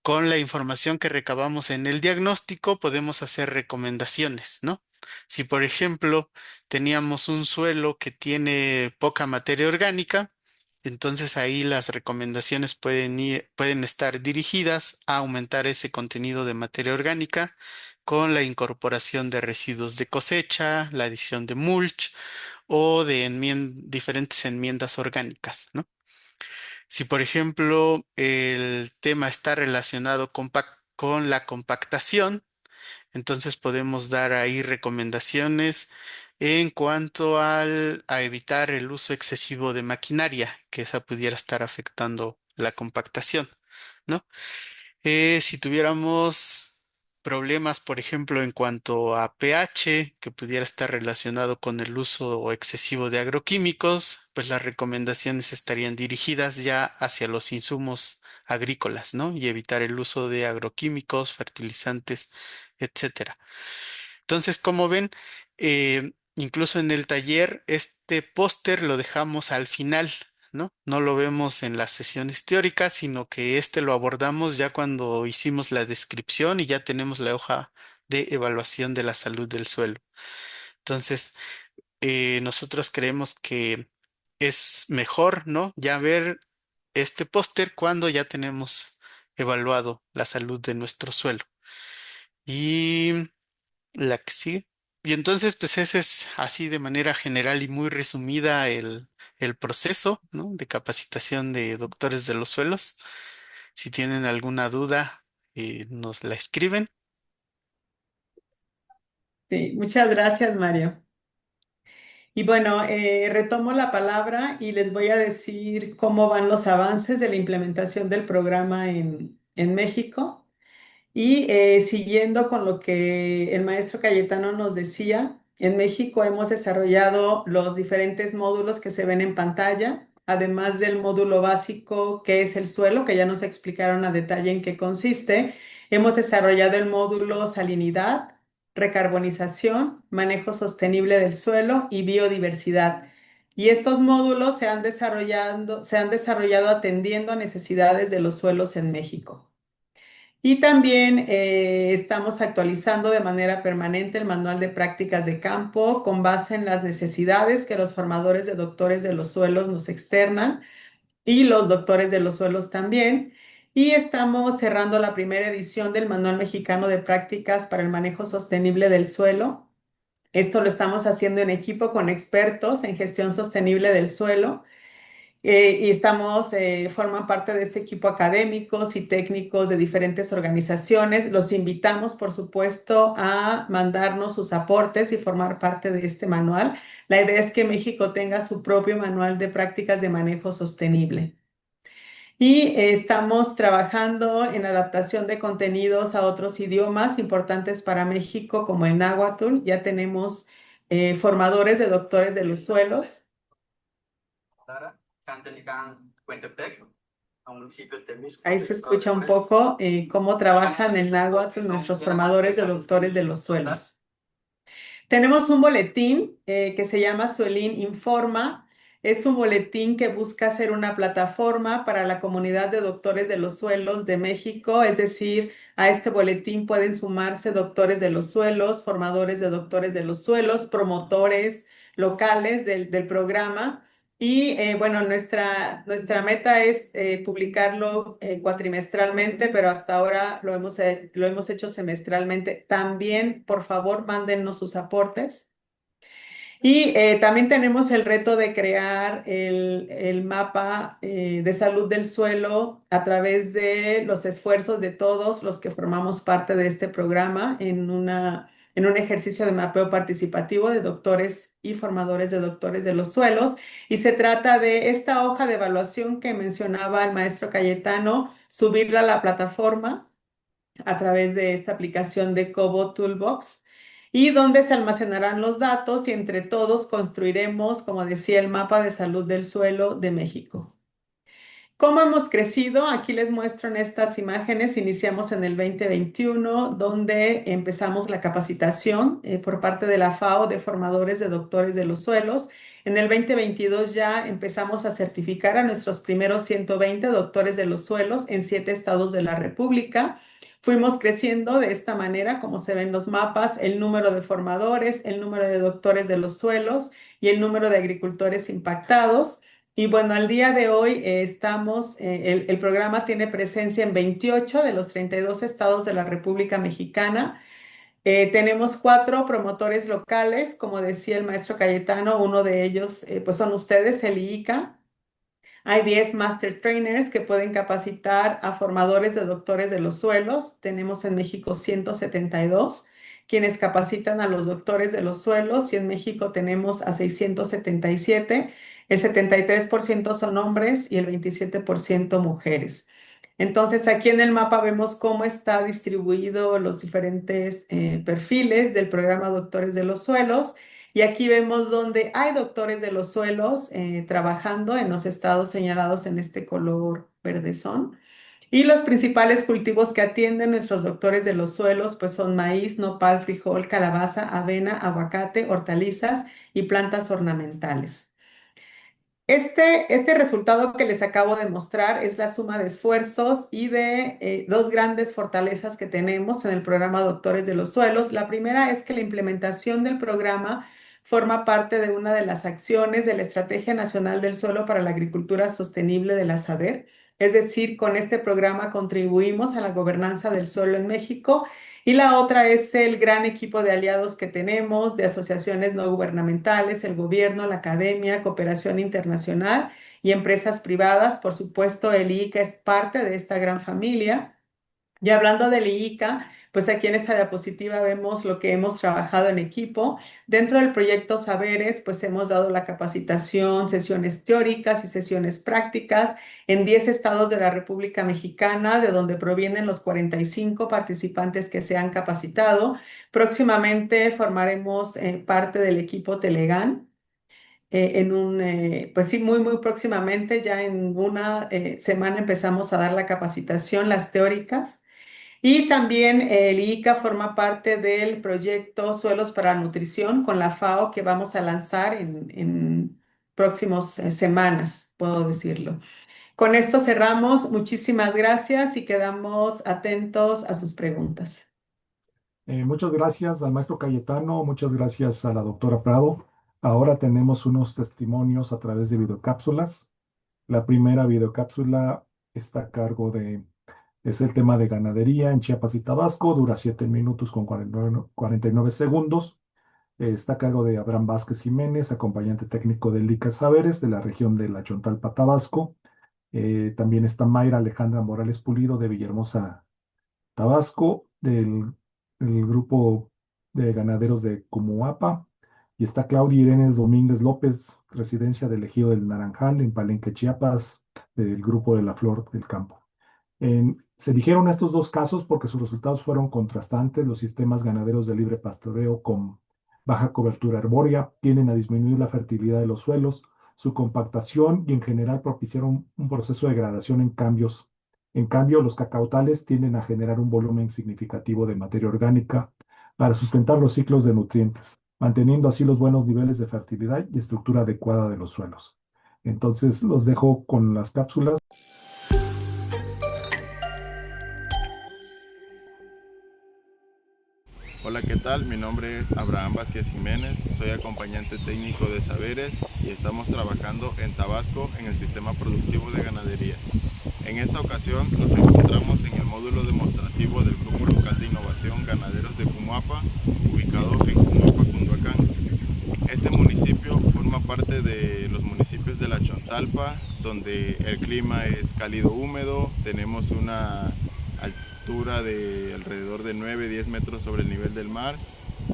con la información que recabamos en el diagnóstico, podemos hacer recomendaciones, ¿no? Si, por ejemplo, teníamos un suelo que tiene poca materia orgánica, entonces ahí las recomendaciones pueden estar dirigidas a aumentar ese contenido de materia orgánica con la incorporación de residuos de cosecha, la adición de mulch o de diferentes enmiendas orgánicas, ¿no? Si, por ejemplo, el tema está relacionado con la compactación, entonces podemos dar ahí recomendaciones en cuanto a evitar el uso excesivo de maquinaria, que esa pudiera estar afectando la compactación, ¿no? Si tuviéramos problemas, por ejemplo, en cuanto a pH, que pudiera estar relacionado con el uso excesivo de agroquímicos, pues las recomendaciones estarían dirigidas ya hacia los insumos agrícolas, ¿no? Y evitar el uso de agroquímicos, fertilizantes, etcétera. Entonces, como ven, incluso en el taller, este póster lo dejamos al final, ¿no? No lo vemos en las sesiones teóricas, sino que este lo abordamos ya cuando hicimos la descripción y ya tenemos la hoja de evaluación de la salud del suelo. Entonces, nosotros creemos que es mejor, ¿no? Ya ver este póster cuando ya tenemos evaluado la salud de nuestro suelo. Y la que sí. Y entonces, pues ese es así de manera general y muy resumida el proceso, ¿no? De capacitación de doctores de los suelos. Si tienen alguna duda, nos la escriben. Sí, muchas gracias, Mario. Y bueno, retomo la palabra y les voy a decir cómo van los avances de la implementación del programa en México. Y siguiendo con lo que el maestro Cayetano nos decía, en México hemos desarrollado los diferentes módulos que se ven en pantalla, además del módulo básico que es el suelo, que ya nos explicaron a detalle en qué consiste. Hemos desarrollado el módulo salinidad, recarbonización, manejo sostenible del suelo y biodiversidad. Y estos módulos se han desarrollado atendiendo a necesidades de los suelos en México. Y también estamos actualizando de manera permanente el manual de prácticas de campo con base en las necesidades que los formadores de doctores de los suelos nos externan y los doctores de los suelos también. Y estamos cerrando la primera edición del Manual Mexicano de Prácticas para el Manejo Sostenible del Suelo. Esto lo estamos haciendo en equipo con expertos en gestión sostenible del suelo y forman parte de este equipo académicos y técnicos de diferentes organizaciones. Los invitamos, por supuesto, a mandarnos sus aportes y formar parte de este manual. La idea es que México tenga su propio manual de prácticas de manejo sostenible. Y estamos trabajando en adaptación de contenidos a otros idiomas importantes para México, como el náhuatl. Ya tenemos formadores de doctores de los suelos. Ahí se escucha un poco cómo trabajan el náhuatl nuestros formadores de doctores de los suelos. Tenemos un boletín que se llama Suelín Informa. Es un boletín que busca ser una plataforma para la comunidad de doctores de los suelos de México, es decir, a este boletín pueden sumarse doctores de los suelos, formadores de doctores de los suelos, promotores locales del programa. Y bueno, nuestra meta es publicarlo cuatrimestralmente, pero hasta ahora lo hemos hecho semestralmente. También, por favor, mándennos sus aportes. Y también tenemos el reto de crear el mapa de salud del suelo a través de los esfuerzos de todos los que formamos parte de este programa en un ejercicio de mapeo participativo de doctores y formadores de doctores de los suelos. Y se trata de esta hoja de evaluación que mencionaba el maestro Cayetano, subirla a la plataforma a través de esta aplicación de Cobo Toolbox y donde se almacenarán los datos y entre todos construiremos, como decía, el mapa de salud del suelo de México. ¿Cómo hemos crecido? Aquí les muestro en estas imágenes. Iniciamos en el 2021, donde empezamos la capacitación por parte de la FAO de formadores de doctores de los suelos. En el 2022 ya empezamos a certificar a nuestros primeros 120 doctores de los suelos en 7 estados de la República. Fuimos creciendo de esta manera, como se ven los mapas, el número de formadores, el número de doctores de los suelos y el número de agricultores impactados. Y bueno, al día de hoy el programa tiene presencia en 28 de los 32 estados de la República Mexicana. Tenemos 4 promotores locales, como decía el maestro Cayetano, uno de ellos pues son ustedes, el IICA. Hay 10 Master Trainers que pueden capacitar a formadores de doctores de los suelos. Tenemos en México 172 quienes capacitan a los doctores de los suelos y en México tenemos a 677. El 73% son hombres y el 27% mujeres. Entonces, aquí en el mapa vemos cómo está distribuido los diferentes perfiles del programa Doctores de los Suelos. Y aquí vemos donde hay doctores de los suelos trabajando en los estados señalados en este color verdezón. Y los principales cultivos que atienden nuestros doctores de los suelos pues son maíz, nopal, frijol, calabaza, avena, aguacate, hortalizas y plantas ornamentales. Este resultado que les acabo de mostrar es la suma de esfuerzos y de dos grandes fortalezas que tenemos en el programa Doctores de los Suelos. La primera es que la implementación del programa forma parte de una de las acciones de la Estrategia Nacional del Suelo para la Agricultura Sostenible de la SADER. Es decir, con este programa contribuimos a la gobernanza del suelo en México. Y la otra es el gran equipo de aliados que tenemos, de asociaciones no gubernamentales, el gobierno, la academia, cooperación internacional y empresas privadas. Por supuesto, el IICA es parte de esta gran familia. Y hablando del IICA, pues aquí en esta diapositiva vemos lo que hemos trabajado en equipo. Dentro del proyecto Saberes, pues hemos dado la capacitación, sesiones teóricas y sesiones prácticas en 10 estados de la República Mexicana, de donde provienen los 45 participantes que se han capacitado. Próximamente formaremos parte del equipo Telegan. Pues sí, muy próximamente, ya en una semana empezamos a dar la capacitación, las teóricas. Y también el IICA forma parte del proyecto Suelos para Nutrición con la FAO que vamos a lanzar en próximas semanas, puedo decirlo. Con esto cerramos. Muchísimas gracias y quedamos atentos a sus preguntas. Muchas gracias al maestro Cayetano, muchas gracias a la doctora Prado. Ahora tenemos unos testimonios a través de videocápsulas. La primera videocápsula está a cargo es el tema de ganadería en Chiapas y Tabasco, dura 7 minutos con 49 segundos. Está a cargo de Abraham Vázquez Jiménez, acompañante técnico del ICA Saberes de la región de La Chontalpa, Tabasco. También está Mayra Alejandra Morales Pulido de Villahermosa, Tabasco, del grupo de ganaderos de Cumuapa. Y está Claudia Irene Domínguez López, residencia del Ejido del Naranjal, en Palenque, Chiapas, del grupo de la Flor del Campo. Se eligieron estos dos casos porque sus resultados fueron contrastantes. Los sistemas ganaderos de libre pastoreo con baja cobertura arbórea tienden a disminuir la fertilidad de los suelos, su compactación y en general propiciaron un proceso de degradación en cambios. En cambio, los cacautales tienden a generar un volumen significativo de materia orgánica para sustentar los ciclos de nutrientes, manteniendo así los buenos niveles de fertilidad y estructura adecuada de los suelos. Entonces, los dejo con las cápsulas. Hola, ¿qué tal? Mi nombre es Abraham Vázquez Jiménez, soy acompañante técnico de Saberes y estamos trabajando en Tabasco en el sistema productivo de ganadería. En esta ocasión nos encontramos en el módulo demostrativo del Grupo Local de Innovación Ganaderos de Cumuapa, ubicado en Cumuapa, Cunduacán. Este municipio forma parte de los municipios de La Chontalpa, donde el clima es cálido húmedo, tenemos una altura de alrededor de 9-10 metros sobre el nivel del mar.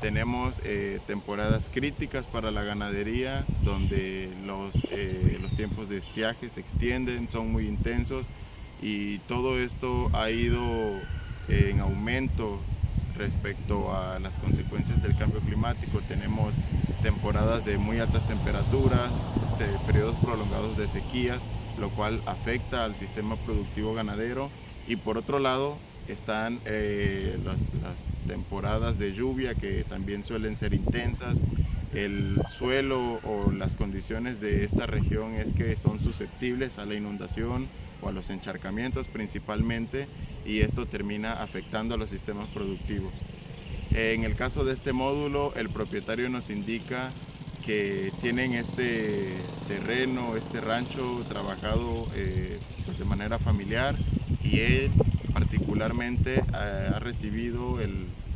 Tenemos temporadas críticas para la ganadería, donde los tiempos de estiaje se extienden, son muy intensos y todo esto ha ido en aumento respecto a las consecuencias del cambio climático. Tenemos temporadas de muy altas temperaturas, de periodos prolongados de sequías, lo cual afecta al sistema productivo ganadero. Y por otro lado están las temporadas de lluvia, que también suelen ser intensas. El suelo o las condiciones de esta región es que son susceptibles a la inundación o a los encharcamientos principalmente, y esto termina afectando a los sistemas productivos. En el caso de este módulo, el propietario nos indica que tienen este terreno, este rancho trabajado pues de manera familiar, y él particularmente ha recibido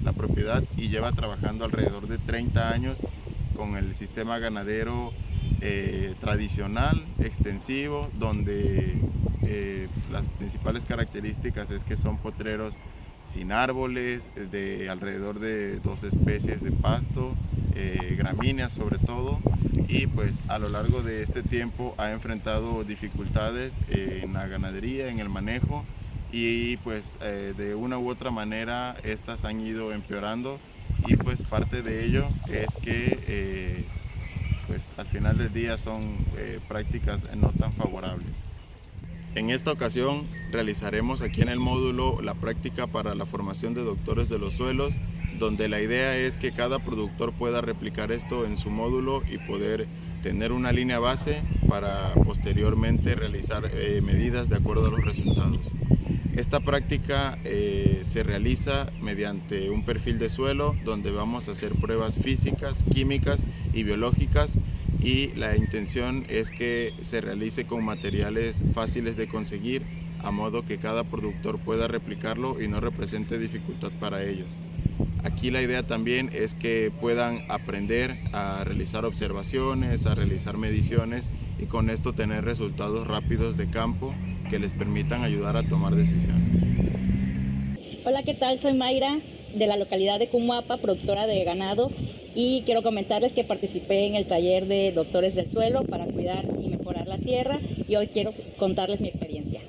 la propiedad y lleva trabajando alrededor de 30 años con el sistema ganadero tradicional, extensivo, donde las principales características es que son potreros sin árboles, de alrededor de 2 especies de pasto, gramíneas sobre todo, y pues a lo largo de este tiempo ha enfrentado dificultades en la ganadería, en el manejo, y pues de una u otra manera estas han ido empeorando, y pues parte de ello es que pues al final del día son prácticas no tan favorables. En esta ocasión realizaremos aquí en el módulo la práctica para la formación de doctores de los suelos, donde la idea es que cada productor pueda replicar esto en su módulo y poder tener una línea base para posteriormente realizar medidas de acuerdo a los resultados. Esta práctica se realiza mediante un perfil de suelo donde vamos a hacer pruebas físicas, químicas y biológicas, y la intención es que se realice con materiales fáciles de conseguir, a modo que cada productor pueda replicarlo y no represente dificultad para ellos. Aquí la idea también es que puedan aprender a realizar observaciones, a realizar mediciones y con esto tener resultados rápidos de campo que les permitan ayudar a tomar decisiones. Hola, ¿qué tal? Soy Mayra, de la localidad de Cumuapa, productora de ganado, y quiero comentarles que participé en el taller de doctores del suelo para cuidar y mejorar la tierra, y hoy quiero contarles mi experiencia.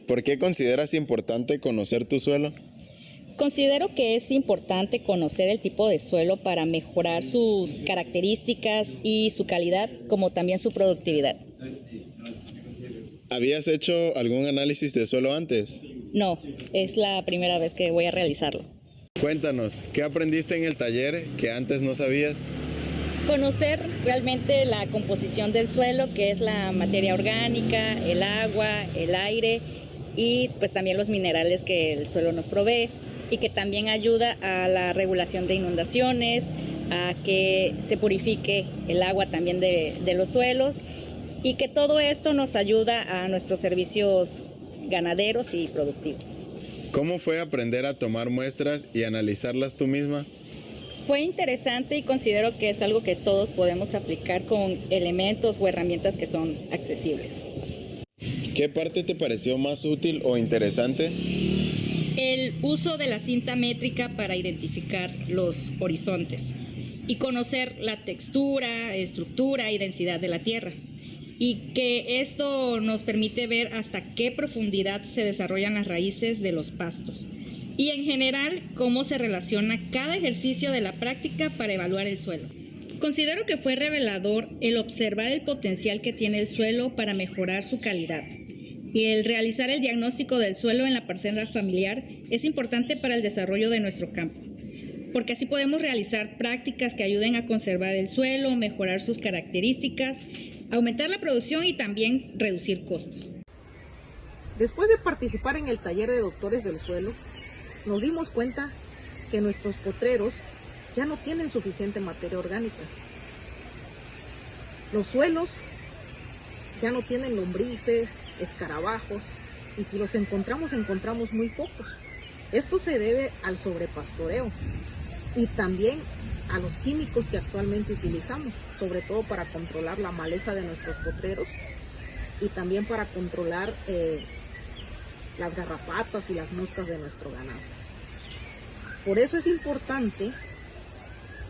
¿Por qué consideras importante conocer tu suelo? Considero que es importante conocer el tipo de suelo para mejorar sus características y su calidad, como también su productividad. ¿Habías hecho algún análisis de suelo antes? No, es la primera vez que voy a realizarlo. Cuéntanos, ¿qué aprendiste en el taller que antes no sabías? Conocer realmente la composición del suelo, que es la materia orgánica, el agua, el aire y pues también los minerales que el suelo nos provee, y que también ayuda a la regulación de inundaciones, a que se purifique el agua también de los suelos, y que todo esto nos ayuda a nuestros servicios ganaderos y productivos. ¿Cómo fue aprender a tomar muestras y analizarlas tú misma? Fue interesante y considero que es algo que todos podemos aplicar con elementos o herramientas que son accesibles. ¿Qué parte te pareció más útil o interesante? El uso de la cinta métrica para identificar los horizontes y conocer la textura, estructura y densidad de la tierra, y que esto nos permite ver hasta qué profundidad se desarrollan las raíces de los pastos y en general cómo se relaciona cada ejercicio de la práctica para evaluar el suelo. Considero que fue revelador el observar el potencial que tiene el suelo para mejorar su calidad. Y el realizar el diagnóstico del suelo en la parcela familiar es importante para el desarrollo de nuestro campo, porque así podemos realizar prácticas que ayuden a conservar el suelo, mejorar sus características, aumentar la producción y también reducir costos. Después de participar en el taller de doctores del suelo, nos dimos cuenta que nuestros potreros ya no tienen suficiente materia orgánica. Los suelos ya no tienen lombrices, escarabajos, y si los encontramos muy pocos. Esto se debe al sobrepastoreo y también a los químicos que actualmente utilizamos, sobre todo para controlar la maleza de nuestros potreros y también para controlar las garrapatas y las moscas de nuestro ganado. Por eso es importante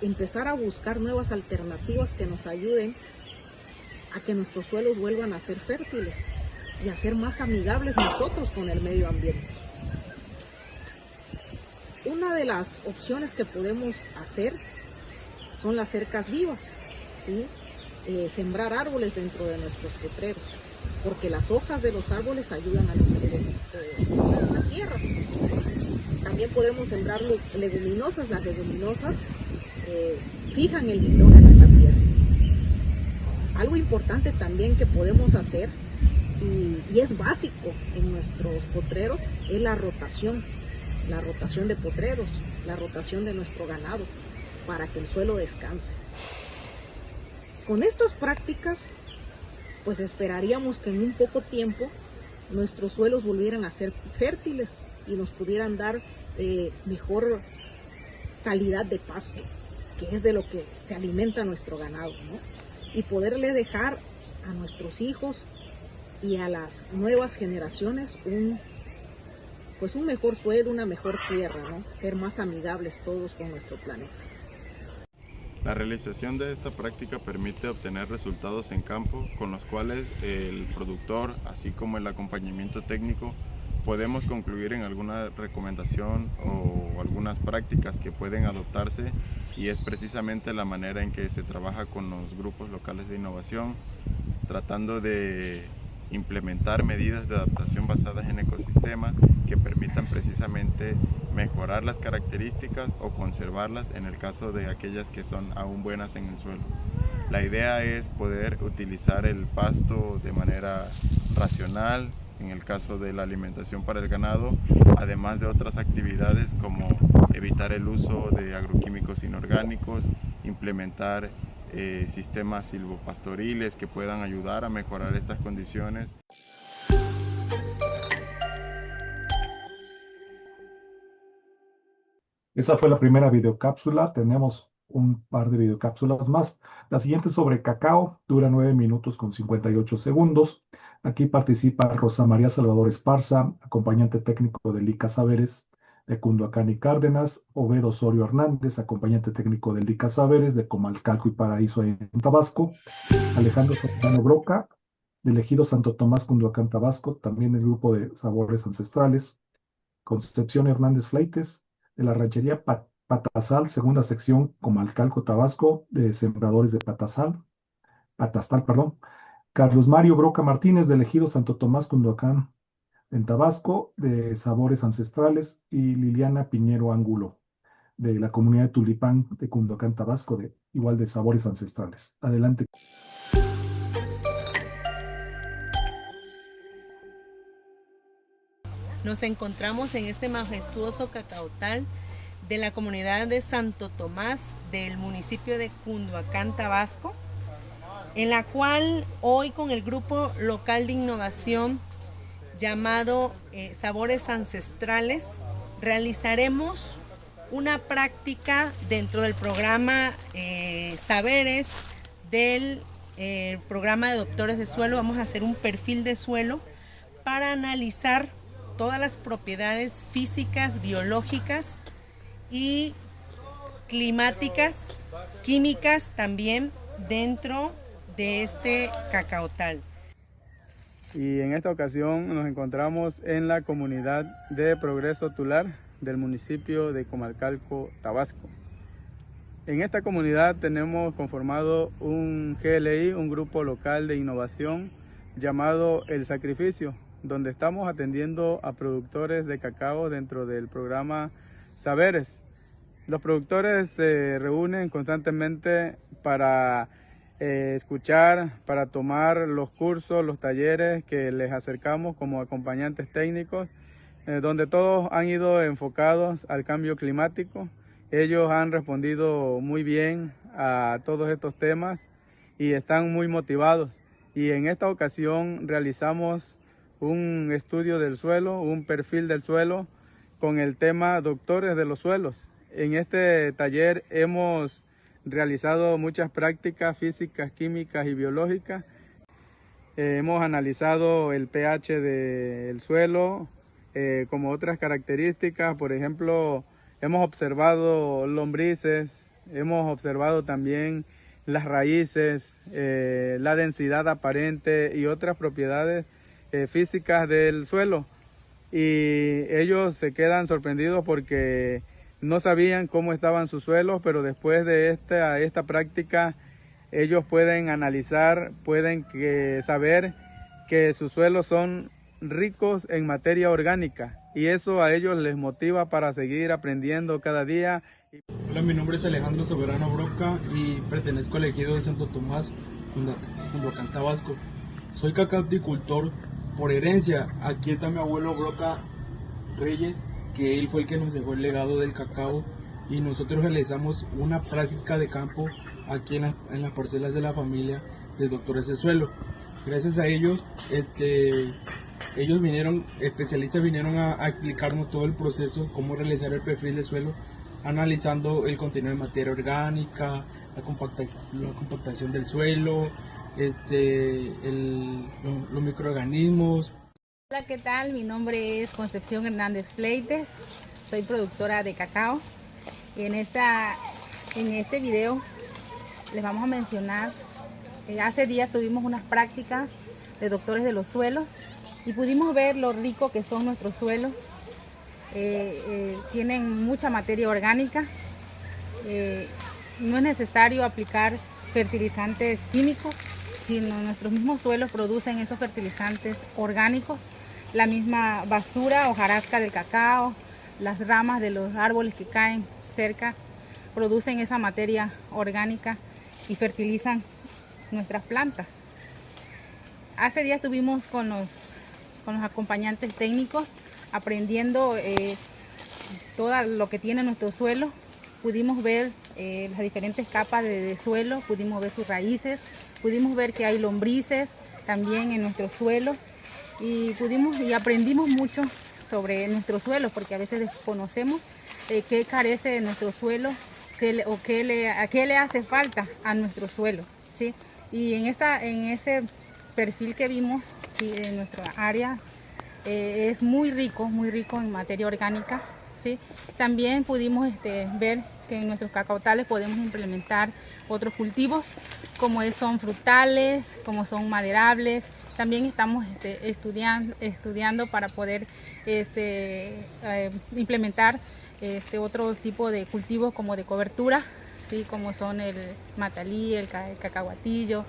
empezar a buscar nuevas alternativas que nos ayuden a que nuestros suelos vuelvan a ser fértiles y a ser más amigables nosotros con el medio ambiente. Una de las opciones que podemos hacer son las cercas vivas, ¿sí? Sembrar árboles dentro de nuestros potreros, porque las hojas de los árboles ayudan a nutrir la tierra. También podemos sembrar leguminosas. Las leguminosas fijan el nitrógeno en la tierra. Algo importante también que podemos hacer, y es básico en nuestros potreros, es la rotación de potreros, la rotación de nuestro ganado, para que el suelo descanse. Con estas prácticas, pues esperaríamos que en un poco tiempo nuestros suelos volvieran a ser fértiles y nos pudieran dar mejor calidad de pasto, que es de lo que se alimenta nuestro ganado, ¿no? Y poderle dejar a nuestros hijos y a las nuevas generaciones un mejor suelo, una mejor tierra, ¿no? Ser más amigables todos con nuestro planeta. La realización de esta práctica permite obtener resultados en campo con los cuales el productor, así como el acompañamiento técnico, podemos concluir en alguna recomendación o algunas prácticas que pueden adoptarse, y es precisamente la manera en que se trabaja con los grupos locales de innovación, tratando de implementar medidas de adaptación basadas en ecosistemas que permitan precisamente mejorar las características o conservarlas en el caso de aquellas que son aún buenas en el suelo. La idea es poder utilizar el pasto de manera racional, en el caso de la alimentación para el ganado, además de otras actividades como evitar el uso de agroquímicos inorgánicos, implementar sistemas silvopastoriles que puedan ayudar a mejorar estas condiciones. Esa fue la primera videocápsula. Tenemos un par de videocápsulas más. La siguiente es sobre cacao, dura 9 minutos con 58 segundos. Aquí participa Rosa María Salvador Esparza, acompañante técnico del ICA Saberes de Cunduacán y Cárdenas, Obedo Osorio Hernández, acompañante técnico del ICA Saberes de Comalcalco y Paraíso en Tabasco, Alejandro Santana Broca, del Ejido Santo Tomás, Cunduacán, Tabasco, también el grupo de Sabores Ancestrales, Concepción Hernández Fleites, de la ranchería Patasal, segunda sección, Comalcalco, Tabasco, de Sembradores de Patastal, perdón. Carlos Mario Broca Martínez, del Ejido Santo Tomás, Cunduacán, en Tabasco, de Sabores Ancestrales, y Liliana Piñero Ángulo, de la comunidad de Tulipán, de Cunduacán, Tabasco, igual de Sabores Ancestrales. Adelante. Nos encontramos en este majestuoso cacaotal de la comunidad de Santo Tomás del municipio de Cunduacán, Tabasco, en la cual hoy con el grupo local de innovación llamado Sabores Ancestrales realizaremos una práctica dentro del programa Saberes del programa de doctores de suelo. Vamos a hacer un perfil de suelo para analizar todas las propiedades físicas, biológicas y climáticas, químicas también dentro de este cacaotal. Y en esta ocasión nos encontramos en la comunidad de Progreso Tular del municipio de Comalcalco, Tabasco. En esta comunidad tenemos conformado un GLI, un grupo local de innovación llamado El Sacrificio, donde estamos atendiendo a productores de cacao dentro del programa Saberes. Los productores se reúnen constantemente para escuchar, para tomar los cursos, los talleres que les acercamos como acompañantes técnicos, donde todos han ido enfocados al cambio climático. Ellos han respondido muy bien a todos estos temas y están muy motivados. Y en esta ocasión realizamos un estudio del suelo, un perfil del suelo con el tema Doctores de los Suelos. En este taller hemos realizado muchas prácticas físicas, químicas y biológicas. Hemos analizado el pH del suelo, como otras características. Por ejemplo, hemos observado lombrices, hemos observado también las raíces, la densidad aparente y otras propiedades físicas del suelo, y ellos se quedan sorprendidos porque no sabían cómo estaban sus suelos, pero después de esta práctica ellos pueden analizar, pueden saber que sus suelos son ricos en materia orgánica, y eso a ellos les motiva para seguir aprendiendo cada día. Hola, mi nombre es Alejandro Soberano Broca y pertenezco al ejido de Santo Tomás, Cunduacán, Tabasco. Soy cacauticultor por herencia. Aquí está mi abuelo Broca Reyes, que él fue el que nos dejó el legado del cacao, y nosotros realizamos una práctica de campo aquí en las parcelas de la familia de doctores de suelo. Gracias a ellos, especialistas vinieron a explicarnos todo el proceso, cómo realizar el perfil de suelo, analizando el contenido de materia orgánica, la compactación del suelo, los microorganismos. Hola, ¿qué tal? Mi nombre es Concepción Hernández Fleites, soy productora de cacao, y en este video les vamos a mencionar, hace días tuvimos unas prácticas de doctores de los suelos y pudimos ver lo rico que son nuestros suelos. Tienen mucha materia orgánica, no es necesario aplicar fertilizantes químicos, si nuestros mismos suelos producen esos fertilizantes orgánicos, la misma basura, hojarasca del cacao, las ramas de los árboles que caen cerca, producen esa materia orgánica y fertilizan nuestras plantas. Hace días estuvimos con los acompañantes técnicos aprendiendo todo lo que tiene nuestro suelo. Pudimos ver las diferentes capas de suelo, pudimos ver sus raíces, pudimos ver que hay lombrices también en nuestro suelo y aprendimos mucho sobre nuestro suelo, porque a veces desconocemos qué carece de nuestro suelo a qué le hace falta a nuestro suelo, ¿sí? Y en ese perfil que vimos, ¿sí?, en nuestra área es muy rico en materia orgánica, ¿sí? También pudimos ver que en nuestros cacautales podemos implementar otros cultivos como son frutales, como son maderables. También estamos estudiando para poder implementar otro tipo de cultivos como de cobertura, ¿sí?, como son el matalí, el cacahuatillo,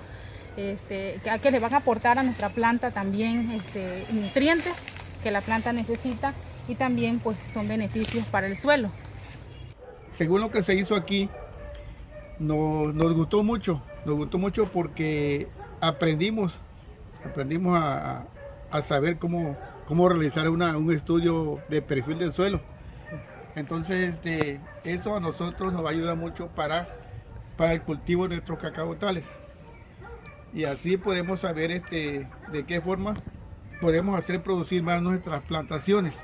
que le van a aportar a nuestra planta también nutrientes que la planta necesita y también pues son beneficios para el suelo. Según lo que se hizo aquí, nos gustó mucho porque aprendimos a saber cómo realizar un estudio de perfil del suelo. Entonces eso a nosotros nos va a ayudar mucho para el cultivo de nuestros cacautales. Y así podemos saber de qué forma podemos hacer producir más nuestras plantaciones.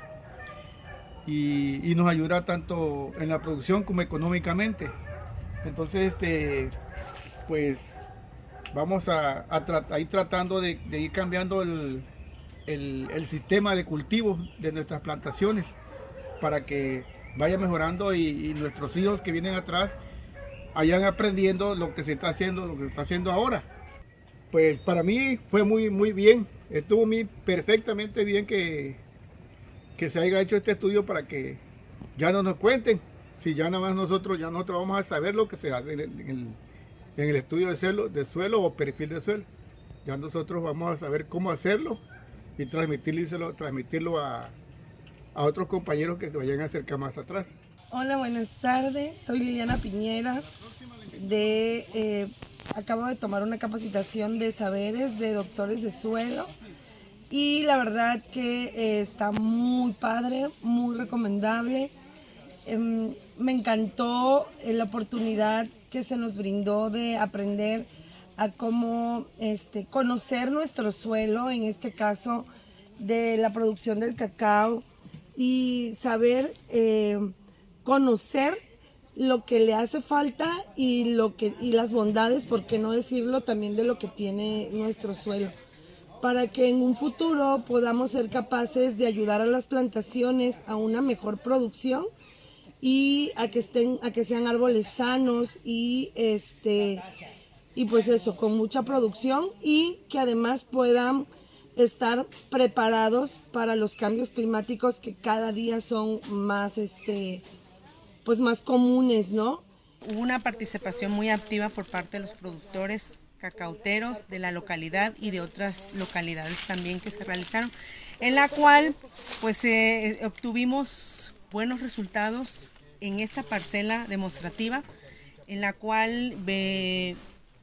Y nos ayuda tanto en la producción como económicamente. Entonces, pues vamos a ir tratando de ir cambiando el sistema de cultivo de nuestras plantaciones para que vaya mejorando y nuestros hijos que vienen atrás vayan aprendiendo lo que se está haciendo ahora. Pues para mí fue muy bien, estuvo perfectamente bien que se haya hecho este estudio para que ya no nos cuenten, si ya nada más nosotros vamos a saber lo que se hace en el estudio de suelo o perfil de suelo. Ya nosotros vamos a saber cómo hacerlo y transmitirlo a otros compañeros que se vayan a acercar más atrás. Hola, buenas tardes, soy Liliana Piñera, acabo de tomar una capacitación de saberes de doctores de suelo y la verdad que está muy padre, muy recomendable. Me encantó la oportunidad que se nos brindó de aprender a cómo conocer nuestro suelo, en este caso de la producción del cacao, y saber conocer lo que le hace falta y las bondades, por qué no decirlo, también de lo que tiene nuestro suelo, para que en un futuro podamos ser capaces de ayudar a las plantaciones a una mejor producción y a que sean árboles sanos y pues eso, con mucha producción, y que además puedan estar preparados para los cambios climáticos que cada día son más pues más comunes, ¿no? Hubo una participación muy activa por parte de los productores cacauteros de la localidad y de otras localidades también que se realizaron, en la cual pues obtuvimos buenos resultados en esta parcela demostrativa, en la cual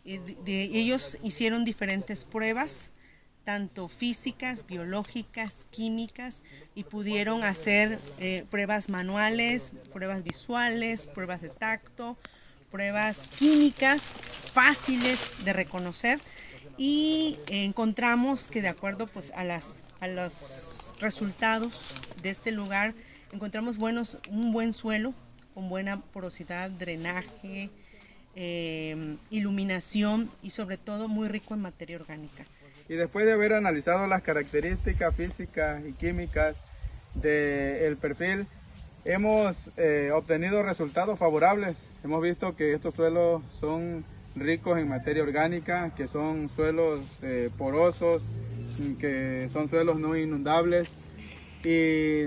ellos hicieron diferentes pruebas, tanto físicas, biológicas, químicas, y pudieron hacer pruebas manuales, pruebas visuales, pruebas de tacto, pruebas químicas fáciles de reconocer, y encontramos que de acuerdo pues a los resultados de este lugar, encontramos un buen suelo con buena porosidad, drenaje, iluminación y sobre todo muy rico en materia orgánica. Y después de haber analizado las características físicas y químicas del perfil, hemos obtenido resultados favorables. Hemos visto que estos suelos son ricos en materia orgánica, que son suelos porosos, que son suelos no inundables, y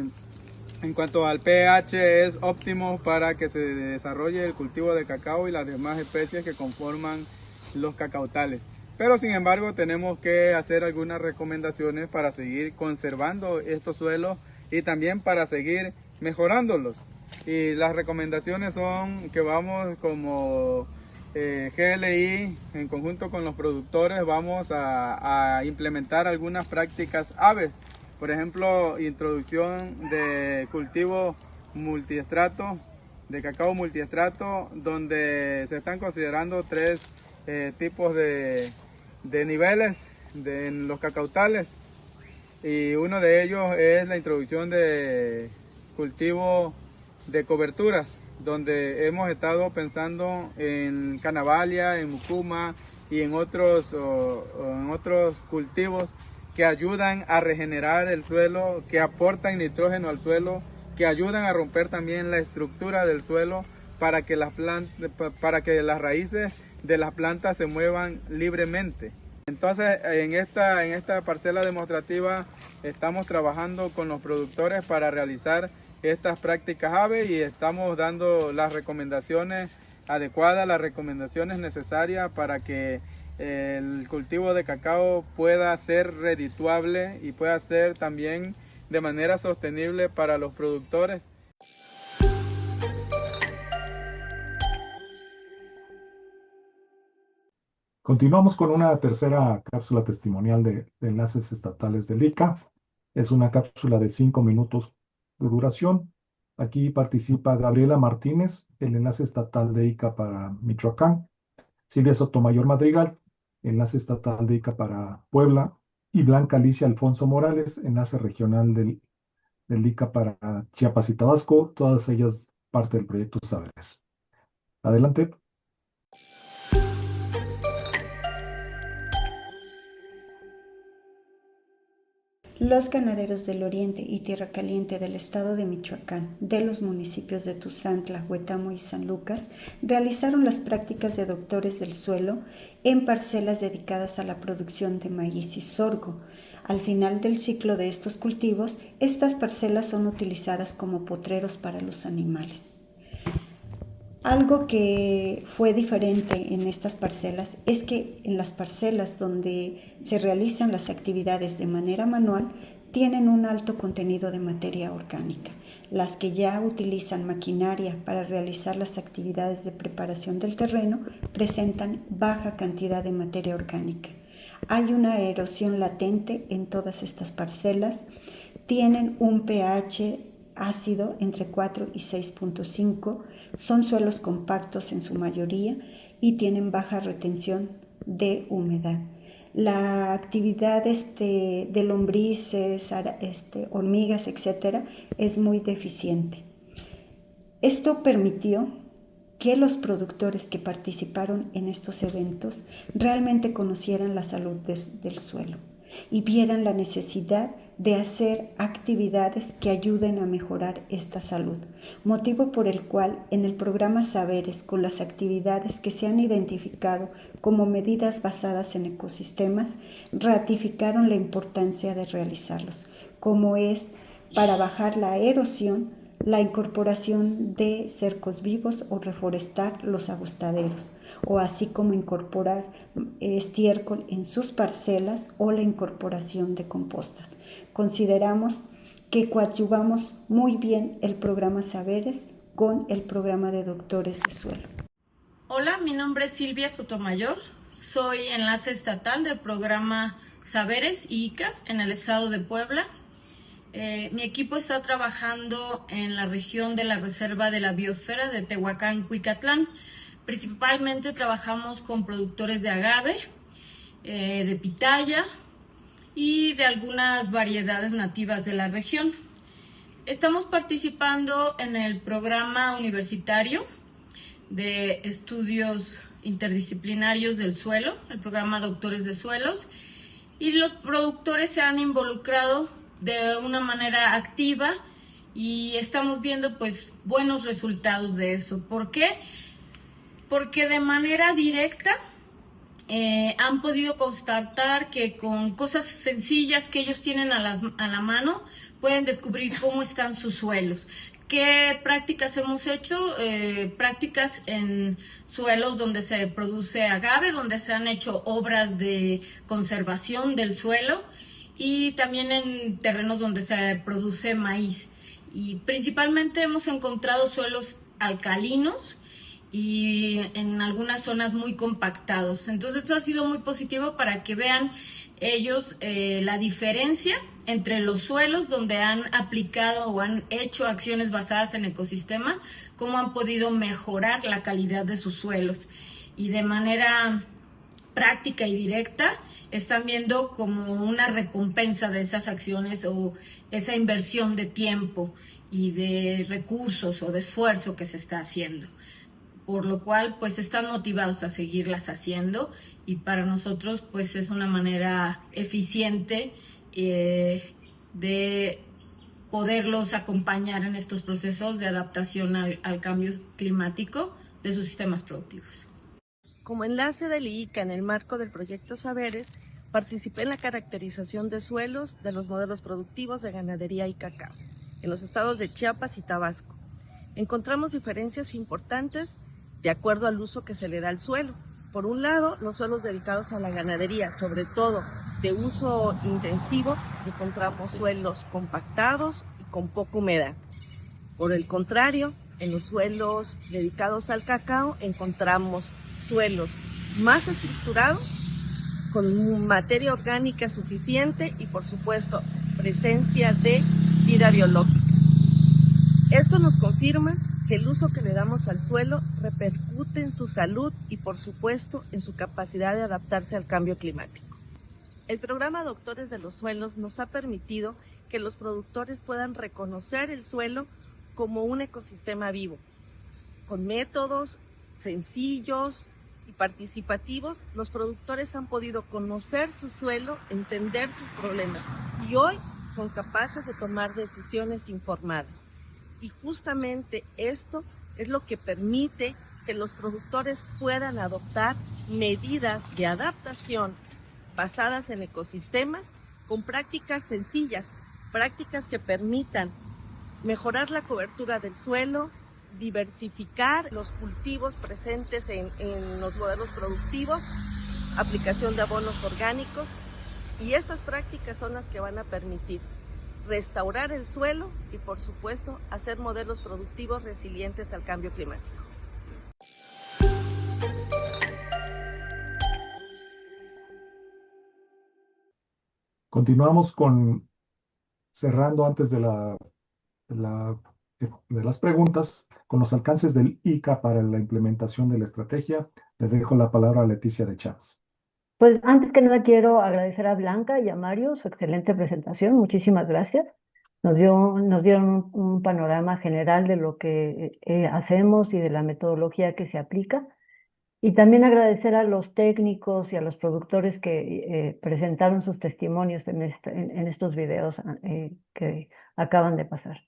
en cuanto al pH es óptimo para que se desarrolle el cultivo de cacao y las demás especies que conforman los cacautales. pero sin embargo tenemos que hacer algunas recomendaciones para seguir conservando estos suelos y también para seguir mejorándolos. Y las recomendaciones son que vamos como GLI, en conjunto con los productores, vamos a implementar algunas prácticas ABES. Por ejemplo, introducción de cultivo multiestrato, de cacao multiestrato, donde se están considerando 3 tipos de niveles en los cacautales. Y uno de ellos es la introducción de cultivo de coberturas, donde hemos estado pensando en Canavalia, en Mucuma y en otros cultivos que ayudan a regenerar el suelo, que aportan nitrógeno al suelo, que ayudan a romper también la estructura del suelo para que las raíces de las plantas se muevan libremente. Entonces, en esta parcela demostrativa estamos trabajando con los productores para realizar estas prácticas ABE y estamos dando las recomendaciones adecuadas, las recomendaciones necesarias para que el cultivo de cacao pueda ser redituable y pueda ser también de manera sostenible para los productores. Continuamos con una tercera cápsula testimonial de enlaces estatales del ICA. Es una cápsula de 5 minutos de duración. Aquí participa Gabriela Martínez, el enlace estatal de ICA para Michoacán, Silvia Sotomayor Madrigal, enlace estatal de ICA para Puebla, y Blanca Alicia Alfonso Morales, enlace regional del ICA para Chiapas y Tabasco, todas ellas parte del proyecto Saberes. Adelante. Los ganaderos del Oriente y Tierra Caliente del estado de Michoacán, de los municipios de Tuzantla, Huetamo y San Lucas, realizaron las prácticas de doctores del suelo en parcelas dedicadas a la producción de maíz y sorgo. Al final del ciclo de estos cultivos, estas parcelas son utilizadas como potreros para los animales. Algo que fue diferente en estas parcelas es que en las parcelas donde se realizan las actividades de manera manual tienen un alto contenido de materia orgánica. Las que ya utilizan maquinaria para realizar las actividades de preparación del terreno presentan baja cantidad de materia orgánica. Hay una erosión latente en todas estas parcelas, tienen un pH ácido entre 4 y 6.5, son suelos compactos en su mayoría y tienen baja retención de humedad. La actividad de lombrices, hormigas, etcétera, es muy deficiente. Esto permitió que los productores que participaron en estos eventos realmente conocieran la salud del suelo y vieran la necesidad de hacer actividades que ayuden a mejorar esta salud, motivo por el cual en el programa Saberes, con las actividades que se han identificado como medidas basadas en ecosistemas, ratificaron la importancia de realizarlos, como es para bajar la erosión, la incorporación de cercos vivos o reforestar los agostaderos, o así como incorporar estiércol en sus parcelas o la incorporación de compostas. Consideramos que coadyuvamos muy bien el programa Saberes con el programa de doctores de suelo. Hola, mi nombre es Silvia Sotomayor, soy enlace estatal del programa Saberes ICA en el estado de Puebla. Mi equipo está trabajando en la región de la Reserva de la Biosfera de Tehuacán-Cuicatlán. Principalmente trabajamos con productores de agave, de pitaya y de algunas variedades nativas de la región. Estamos participando en el programa universitario de estudios interdisciplinarios del suelo, el programa Doctores de Suelos, y los productores se han involucrado de una manera activa y estamos viendo pues buenos resultados de eso. ¿Por qué? Porque de manera directa han podido constatar que con cosas sencillas que ellos tienen a la mano pueden descubrir cómo están sus suelos. ¿Qué prácticas hemos hecho? Prácticas en suelos donde se produce agave, donde se han hecho obras de conservación del suelo, y también en terrenos donde se produce maíz. Y principalmente hemos encontrado suelos alcalinos y en algunas zonas muy compactados. Entonces esto ha sido muy positivo para que vean ellos la diferencia entre los suelos donde han aplicado o han hecho acciones basadas en ecosistema, cómo han podido mejorar la calidad de sus suelos. Y de manera práctica y directa están viendo como una recompensa de esas acciones o esa inversión de tiempo y de recursos o de esfuerzo que se está haciendo, por lo cual pues están motivados a seguirlas haciendo, y para nosotros pues es una manera eficiente de poderlos acompañar en estos procesos de adaptación al cambio climático de sus sistemas productivos. Como enlace del IICA en el marco del proyecto Saberes, participé en la caracterización de suelos de los modelos productivos de ganadería y cacao en los estados de Chiapas y Tabasco. Encontramos diferencias importantes de acuerdo al uso que se le da al suelo. Por un lado, los suelos dedicados a la ganadería, sobre todo de uso intensivo, encontramos suelos compactados y con poca humedad. Por el contrario, en los suelos dedicados al cacao encontramos suelos más estructurados, con materia orgánica suficiente y, por supuesto, presencia de vida biológica. Esto nos confirma que el uso que le damos al suelo repercute en su salud y, por supuesto, en su capacidad de adaptarse al cambio climático. El programa Doctores de los Suelos nos ha permitido que los productores puedan reconocer el suelo como un ecosistema vivo. Con métodos sencillos y participativos, los productores han podido conocer su suelo, entender sus problemas, y hoy son capaces de tomar decisiones informadas. Y justamente esto es lo que permite que los productores puedan adoptar medidas de adaptación basadas en ecosistemas con prácticas sencillas, prácticas que permitan mejorar la cobertura del suelo, diversificar los cultivos presentes en los modelos productivos, aplicación de abonos orgánicos, y estas prácticas son las que van a permitir restaurar el suelo y, por supuesto, hacer modelos productivos resilientes al cambio climático. Continuamos cerrando antes de las preguntas, con los alcances del ICA para la implementación de la estrategia. Le dejo la palabra a Leticia de Champs. Pues antes que nada quiero agradecer a Blanca y a Mario su excelente presentación. Muchísimas gracias. Nos dieron un panorama general de lo que hacemos y de la metodología que se aplica. Y también agradecer a los técnicos y a los productores que presentaron sus testimonios en estos videos que acaban de pasar.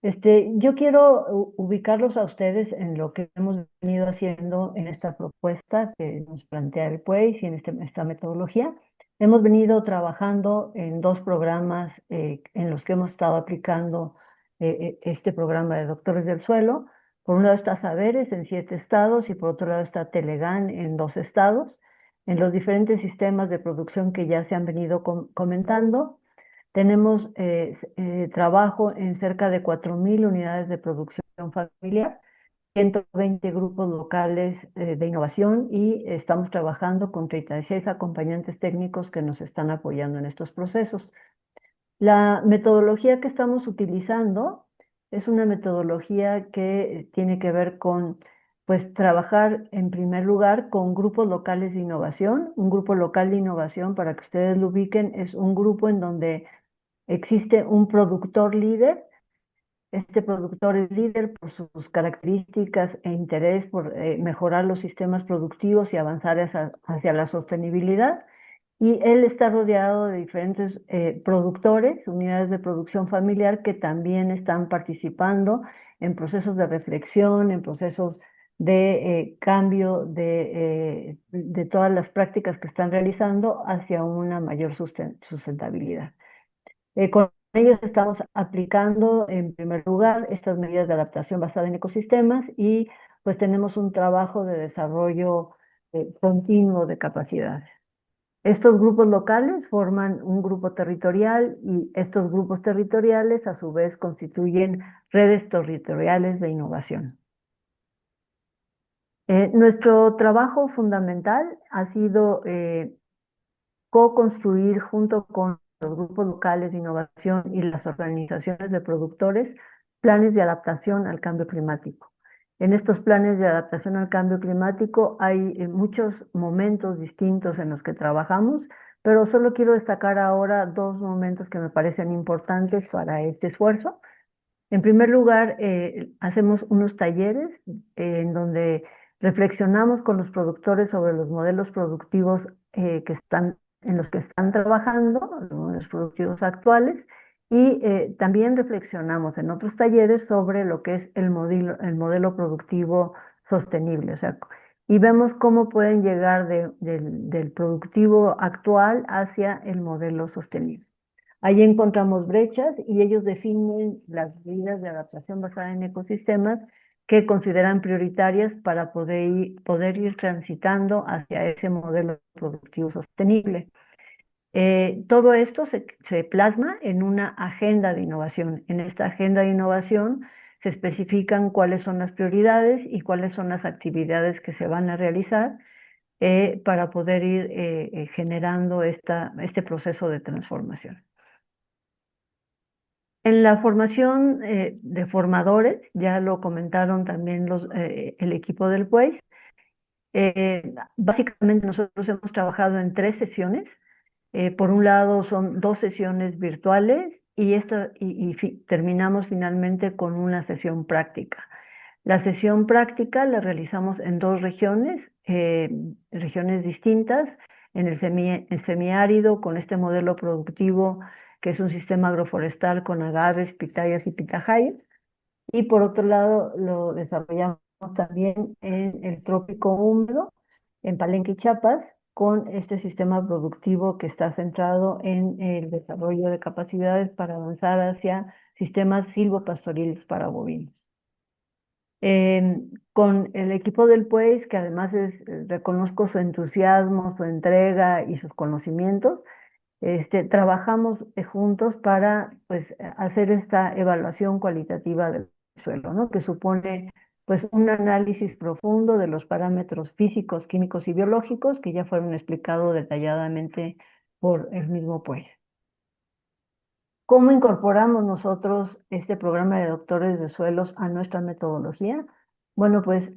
Yo quiero ubicarlos a ustedes en lo que hemos venido haciendo en esta propuesta que nos plantea el PUEIS y en esta metodología. Hemos venido trabajando en dos programas en los que hemos estado aplicando este programa de Doctores del Suelo. Por un lado está Saberes en 7 estados y por otro lado está Telegan en 2 estados. En los diferentes sistemas de producción que ya se han venido comentando, tenemos trabajo en cerca de 4,000 unidades de producción familiar, 120 grupos locales de innovación, y estamos trabajando con 36 acompañantes técnicos que nos están apoyando en estos procesos. La metodología que estamos utilizando es una metodología que tiene que ver con trabajar en primer lugar con grupos locales de innovación. Un grupo local de innovación, para que ustedes lo ubiquen, es un grupo en donde existe un productor líder. Este productor es líder por sus características e interés por mejorar los sistemas productivos y avanzar hacia la sostenibilidad. Y él está rodeado de diferentes productores, unidades de producción familiar, que también están participando en procesos de reflexión, en procesos de cambio de todas las prácticas que están realizando hacia una mayor sustentabilidad. Con ellos estamos aplicando en primer lugar estas medidas de adaptación basada en ecosistemas y pues tenemos un trabajo de desarrollo continuo de capacidades. Estos grupos locales forman un grupo territorial y estos grupos territoriales a su vez constituyen redes territoriales de innovación. Nuestro trabajo fundamental ha sido co-construir junto con los grupos locales de innovación y las organizaciones de productores planes de adaptación al cambio climático. En estos planes de adaptación al cambio climático hay muchos momentos distintos en los que trabajamos, pero solo quiero destacar ahora dos momentos que me parecen importantes para este esfuerzo. En primer lugar, hacemos unos talleres en donde reflexionamos con los productores sobre los modelos productivos en los que están trabajando, los modelos productivos actuales, y también reflexionamos en otros talleres sobre lo que es el modelo productivo sostenible, o sea, y vemos cómo pueden llegar del productivo actual hacia el modelo sostenible. Ahí encontramos brechas y ellos definen las medidas de adaptación basada en ecosistemas que consideran prioritarias para poder ir transitando hacia ese modelo productivo sostenible. Todo esto se plasma en una agenda de innovación. En esta agenda de innovación se especifican cuáles son las prioridades y cuáles son las actividades que se van a realizar para poder ir generando este proceso de transformación. En la formación de formadores, ya lo comentaron también el equipo del PUEIS, básicamente nosotros hemos trabajado en 3 sesiones. Por un lado son 2 sesiones virtuales y terminamos finalmente con una sesión práctica. La sesión práctica la realizamos en 2 regiones, regiones distintas, en el semiárido con este modelo productivo que es un sistema agroforestal con agaves, pitayas y pitahayas, y por otro lado lo desarrollamos también en el trópico húmedo, en Palenque, Chiapas, con este sistema productivo que está centrado en el desarrollo de capacidades para avanzar hacia sistemas silvopastoriles para bovinos. Con el equipo del PUEIS, que además reconozco su entusiasmo, su entrega y sus conocimientos, trabajamos juntos para pues, hacer esta evaluación cualitativa del suelo, ¿no? Que supone pues, un análisis profundo de los parámetros físicos, químicos y biológicos que ya fueron explicados detalladamente por el mismo PUEIS. ¿Cómo incorporamos nosotros este programa de doctores de suelos a nuestra metodología? Bueno, pues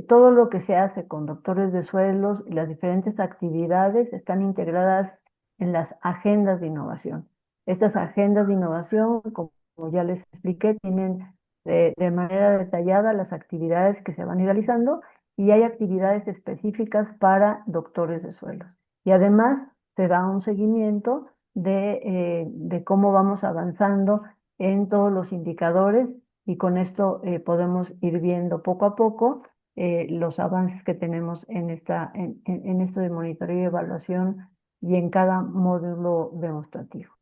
todo lo que se hace con doctores de suelos y las diferentes actividades están integradas en las agendas de innovación. Estas agendas de innovación, como ya les expliqué, tienen de manera detallada las actividades que se van realizando y hay actividades específicas para doctores de suelos. Y además se da un seguimiento de cómo vamos avanzando en todos los indicadores y con esto podemos ir viendo poco a poco los avances que tenemos en esto de monitoreo y evaluación y en cada módulo demostrativo.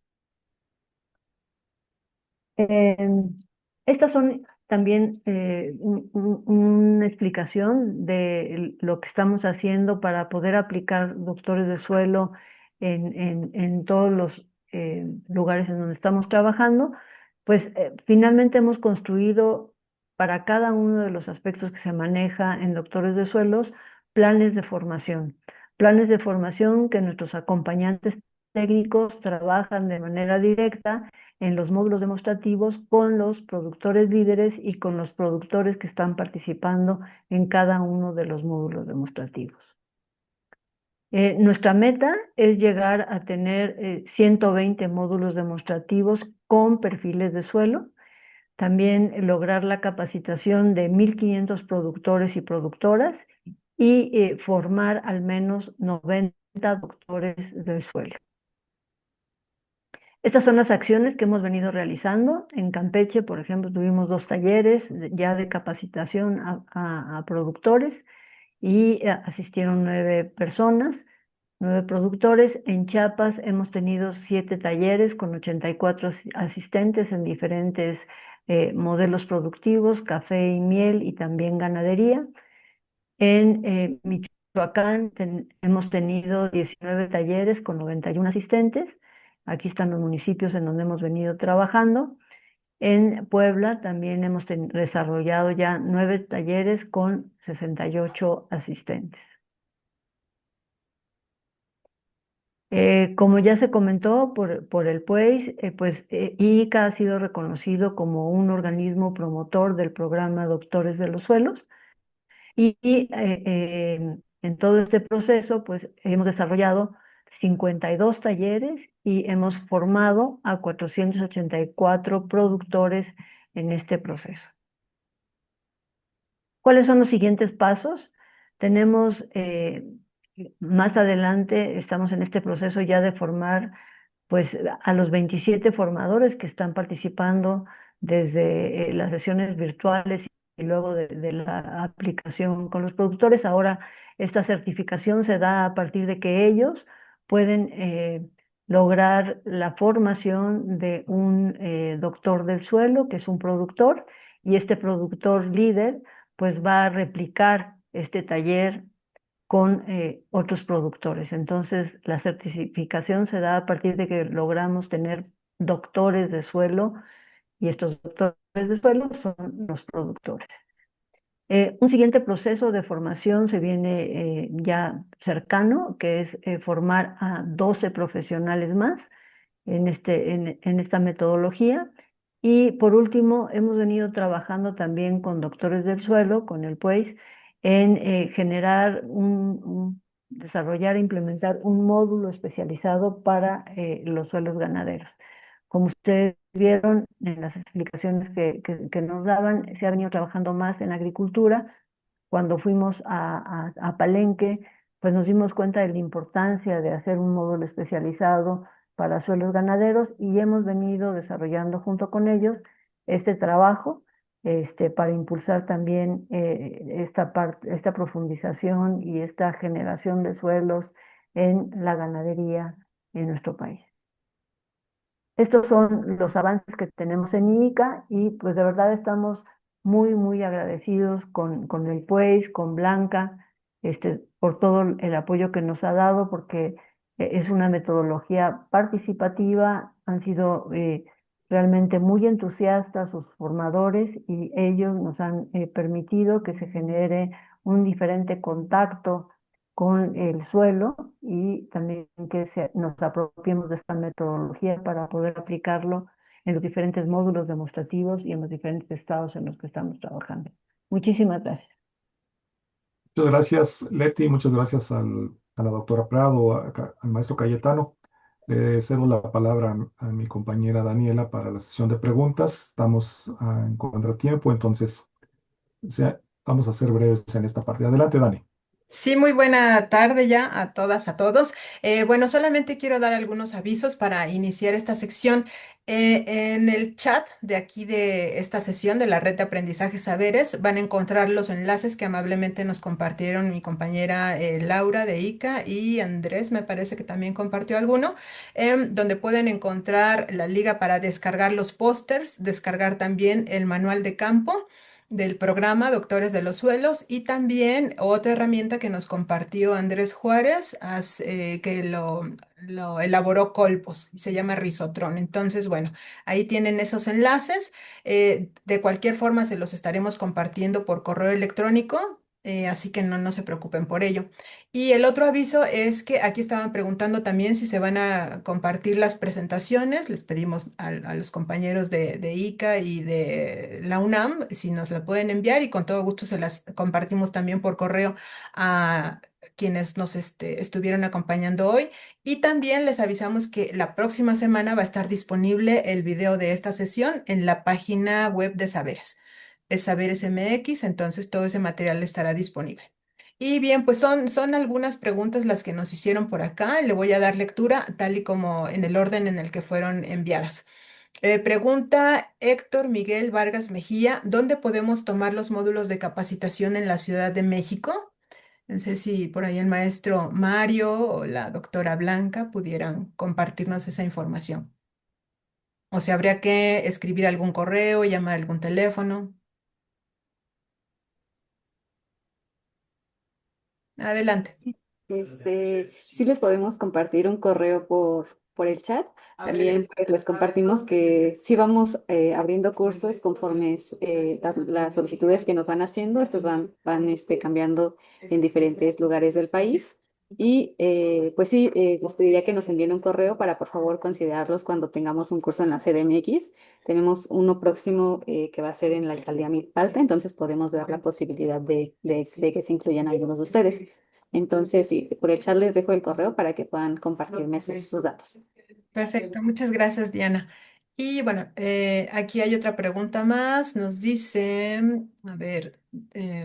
Estas son también una explicación de lo que estamos haciendo para poder aplicar doctores de suelo en todos los lugares en donde estamos trabajando. Pues finalmente hemos construido para cada uno de los aspectos que se maneja en doctores de suelos planes de formación que nuestros acompañantes técnicos trabajan de manera directa en los módulos demostrativos con los productores líderes y con los productores que están participando en cada uno de los módulos demostrativos. Nuestra meta es llegar a tener 120 módulos demostrativos con perfiles de suelo, también lograr la capacitación de 1.500 productores y productoras y formar al menos 90 doctores del suelo. Estas son las acciones que hemos venido realizando. En Campeche, por ejemplo, tuvimos 2 talleres ya de capacitación a productores y asistieron 9 personas. 9 productores. En Chiapas hemos tenido 7 talleres con 84 asistentes en diferentes modelos productivos, café y miel y también ganadería. En Michoacán hemos tenido 19 talleres con 91 asistentes. Aquí están los municipios en donde hemos venido trabajando. En Puebla también hemos desarrollado ya 9 talleres con 68 asistentes. Como ya se comentó por el PUEIS, pues IICA ha sido reconocido como un organismo promotor del programa Doctores de los Suelos y en todo este proceso pues hemos desarrollado 52 talleres y hemos formado a 484 productores en este proceso. ¿Cuáles son los siguientes pasos? Tenemos más adelante, estamos en este proceso ya de formar pues a los 27 formadores que están participando desde las sesiones virtuales y luego de la aplicación con los productores. Ahora esta certificación se da a partir de que ellos pueden lograr la formación de un doctor del suelo, que es un productor, y este productor líder pues va a replicar este taller con otros productores. Entonces, la certificación se da a partir de que logramos tener doctores de suelo y estos doctores de suelo son los productores. Un siguiente proceso de formación se viene ya cercano, que es formar a 12 profesionales más en esta metodología. Y por último, hemos venido trabajando también con doctores del suelo, con el PUEIS, en generar desarrollar e implementar un módulo especializado para los suelos ganaderos. Como ustedes vieron en las explicaciones que nos daban, se ha venido trabajando más en agricultura. Cuando fuimos a Palenque, pues nos dimos cuenta de la importancia de hacer un módulo especializado para suelos ganaderos y hemos venido desarrollando junto con ellos este trabajo para impulsar también esta profundización y esta generación de suelos en la ganadería en nuestro país. Estos son los avances que tenemos en IICA y pues de verdad estamos muy, muy agradecidos con el PUEIS, con Blanca, por todo el apoyo que nos ha dado, porque es una metodología participativa, han sido realmente muy entusiastas sus formadores y ellos nos han permitido que se genere un diferente contacto con el suelo y también que nos apropiemos de esta metodología para poder aplicarlo en los diferentes módulos demostrativos y en los diferentes estados en los que estamos trabajando. Muchísimas gracias. Muchas gracias, Leti. Muchas gracias a la doctora Prado, al maestro Cayetano. Cedo la palabra a mi compañera Daniela para la sesión de preguntas. Estamos en contratiempo, entonces vamos a ser breves en esta parte. Adelante, Dani. Sí, muy buena tarde ya a todas, a todos. Bueno, solamente quiero dar algunos avisos para iniciar esta sección. En el chat de aquí de esta sesión de la Red de Aprendizaje Saberes van a encontrar los enlaces que amablemente nos compartieron mi compañera Laura de ICA y Andrés, me parece que también compartió alguno, donde pueden encontrar la liga para descargar los pósters, descargar también el manual de campo del programa Doctores de los Suelos y también otra herramienta que nos compartió Andrés Juárez, que lo elaboró Colpos y se llama Risotron. Entonces, bueno, ahí tienen esos enlaces. De cualquier forma, se los estaremos compartiendo por correo electrónico. Así que no se preocupen por ello. Y el otro aviso es que aquí estaban preguntando también si se van a compartir las presentaciones. Les pedimos a los compañeros de ICA y de la UNAM si nos la pueden enviar y con todo gusto se las compartimos también por correo a quienes nos estuvieron acompañando hoy. Y también les avisamos que la próxima semana va a estar disponible el video de esta sesión en la página web de Saberes. Es Saberes MX, entonces todo ese material estará disponible. Y bien, pues son algunas preguntas las que nos hicieron por acá. Le voy a dar lectura tal y como en el orden en el que fueron enviadas. Pregunta Héctor Miguel Vargas Mejía, ¿dónde podemos tomar los módulos de capacitación en la Ciudad de México? No sé si por ahí el maestro Mario o la doctora Blanca pudieran compartirnos esa información. O si habría que escribir algún correo, llamar algún teléfono. Adelante. Sí les podemos compartir un correo por el chat. También pues, les compartimos que sí vamos abriendo cursos conforme las solicitudes que nos van haciendo. Estos van cambiando en diferentes lugares del país. Y pues sí, les pediría que nos envíen un correo para por favor considerarlos cuando tengamos un curso en la CDMX. Tenemos uno próximo que va a ser en la alcaldía Milpalta, entonces podemos ver la posibilidad de que se incluyan algunos de ustedes. Entonces, sí, por el chat les dejo el correo para que puedan compartirme sus datos. Perfecto, muchas gracias, Diana. Y bueno, aquí hay otra pregunta más. Nos dice, a ver,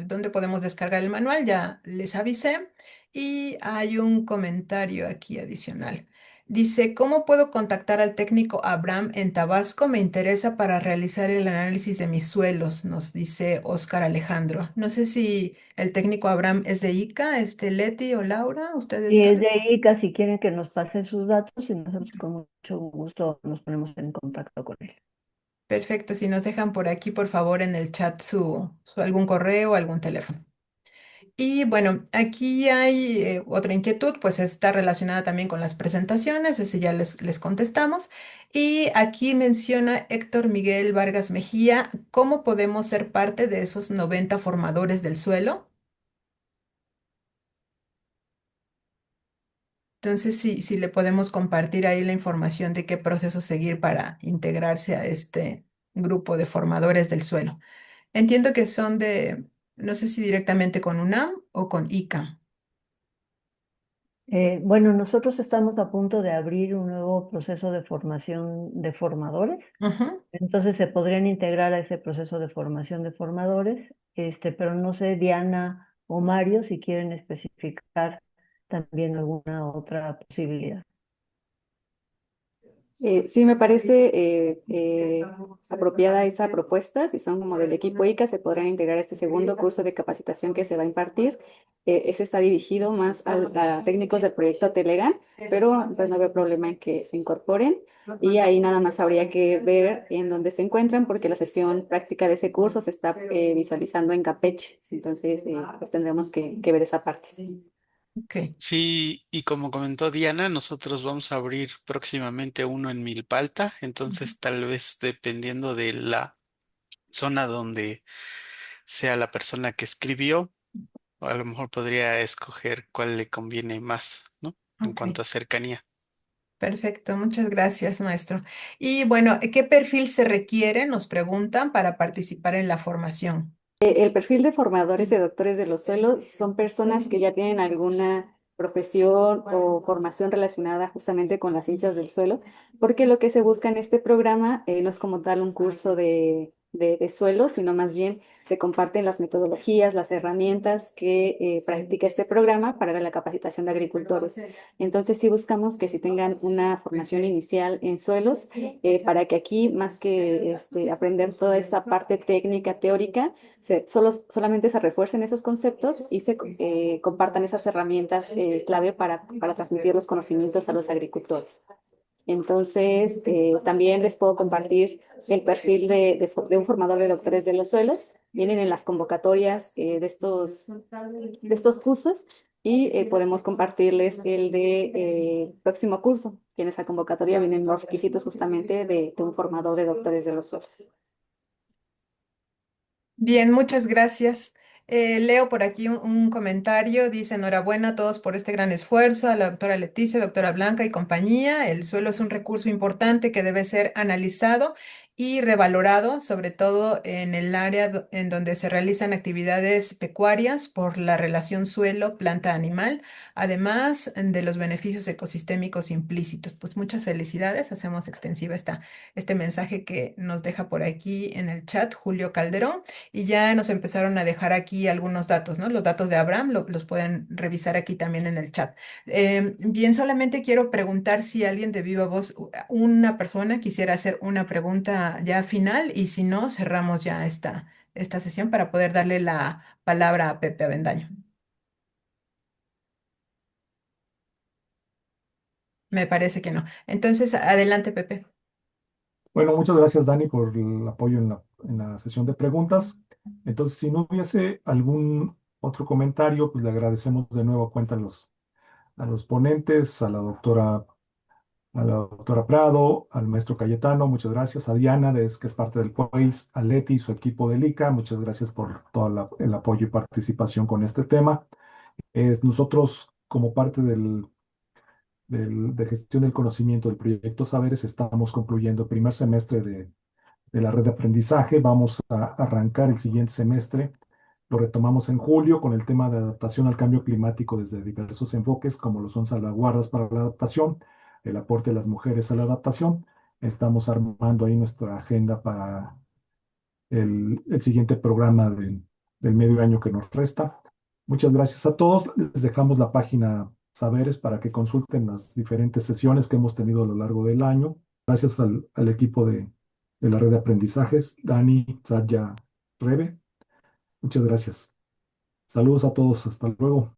¿dónde podemos descargar el manual? Ya les avisé. Y hay un comentario aquí adicional. Dice, ¿cómo puedo contactar al técnico Abraham en Tabasco? Me interesa para realizar el análisis de mis suelos, nos dice Óscar Alejandro. No sé si el técnico Abraham es de ICA, Leti o Laura, ¿ustedes Y es saben? de ICA, si quieren que nos pasen sus datos y nosotros con mucho gusto nos ponemos en contacto con él. Perfecto, si nos dejan por aquí, por favor, en el chat su algún correo o algún teléfono. Y bueno, aquí hay otra inquietud, pues está relacionada también con las presentaciones, ese ya les contestamos. Y aquí menciona Héctor Miguel Vargas Mejía, ¿cómo podemos ser parte de esos 90 formadores del suelo? Entonces, si le podemos compartir ahí la información de qué proceso seguir para integrarse a este grupo de formadores del suelo. Entiendo que son no sé si directamente con UNAM o con ICA. Bueno, nosotros estamos a punto de abrir un nuevo proceso de formación de formadores. Ujú. Entonces se podrían integrar a ese proceso de formación de formadores, pero no sé, Diana o Mario, si quieren especificar también alguna otra posibilidad. Sí, me parece apropiada esa propuesta. Si son como del equipo ICA, se podrán integrar a este segundo curso de capacitación que se va a impartir. Ese está dirigido más a técnicos del proyecto Telegram, pero pues no veo problema en que se incorporen. Y ahí nada más habría que ver en dónde se encuentran, porque la sesión práctica de ese curso se está visualizando en Campeche. Entonces, pues tendremos que ver esa parte. Ok. Sí, y como comentó Diana, nosotros vamos a abrir próximamente uno en Milpalta, entonces tal vez dependiendo de la zona donde sea la persona que escribió, a lo mejor podría escoger cuál le conviene más, ¿no? En Ok. cuanto a cercanía. Perfecto, muchas gracias, maestro. Y bueno, ¿qué perfil se requiere? Nos preguntan para participar en la formación. El perfil de formadores de doctores de los suelos son personas que ya tienen alguna profesión o formación relacionada justamente con las ciencias del suelo, porque lo que se busca en este programa no es como tal un curso de suelo, sino más bien se comparten las metodologías, las herramientas que practica este programa para la capacitación de agricultores. Entonces sí buscamos que si tengan una formación inicial en suelos, para que aquí, más que aprender toda esta parte técnica, teórica, solamente se refuercen esos conceptos y se compartan esas herramientas clave para transmitir los conocimientos a los agricultores. Entonces, también les puedo compartir el perfil de un formador de doctores de los suelos. Vienen en las convocatorias de estos cursos y podemos compartirles el de próximo curso. Y en esa convocatoria vienen los requisitos justamente de un formador de doctores de los suelos. Bien, muchas gracias. Leo por aquí un comentario. Dice, enhorabuena a todos por este gran esfuerzo, a la doctora Leticia, doctora Blanca y compañía. El suelo es un recurso importante que debe ser analizado y revalorado, sobre todo en el área en donde se realizan actividades pecuarias por la relación suelo-planta-animal, además de los beneficios ecosistémicos implícitos. Pues muchas felicidades. Hacemos extensiva este mensaje que nos deja por aquí en el chat Julio Calderón. Y ya nos empezaron a dejar aquí algunos datos, ¿no? Los datos de Abraham los pueden revisar aquí también en el chat. Bien, solamente quiero preguntar si alguien de viva voz, una persona quisiera hacer una pregunta ya final y si no, cerramos ya esta sesión para poder darle la palabra a Pepe Avendaño. Me parece que no. Entonces, adelante, Pepe. Bueno, muchas gracias, Dani, por el apoyo en la sesión de preguntas. Entonces, si no hubiese algún otro comentario, pues le agradecemos de nuevo cuenta a los ponentes, a la doctora Prado, al maestro Cayetano, muchas gracias, a Diana, que es parte del POIS, a Leti y su equipo de LICA, muchas gracias por todo el apoyo y participación con este tema. Nosotros, como parte de gestión del conocimiento del proyecto Saberes, estamos concluyendo el primer semestre de la red de aprendizaje. Vamos a arrancar el siguiente semestre. Lo retomamos en julio con el tema de adaptación al cambio climático desde diversos enfoques, como lo son salvaguardas para la adaptación, el aporte de las mujeres a la adaptación. Estamos armando ahí nuestra agenda para el siguiente programa del medio año que nos resta. Muchas gracias a todos. Les dejamos la página Saberes para que consulten las diferentes sesiones que hemos tenido a lo largo del año. Gracias al equipo de la red de aprendizajes, Dani, Satya, Rebe. Muchas gracias. Saludos a todos. Hasta luego.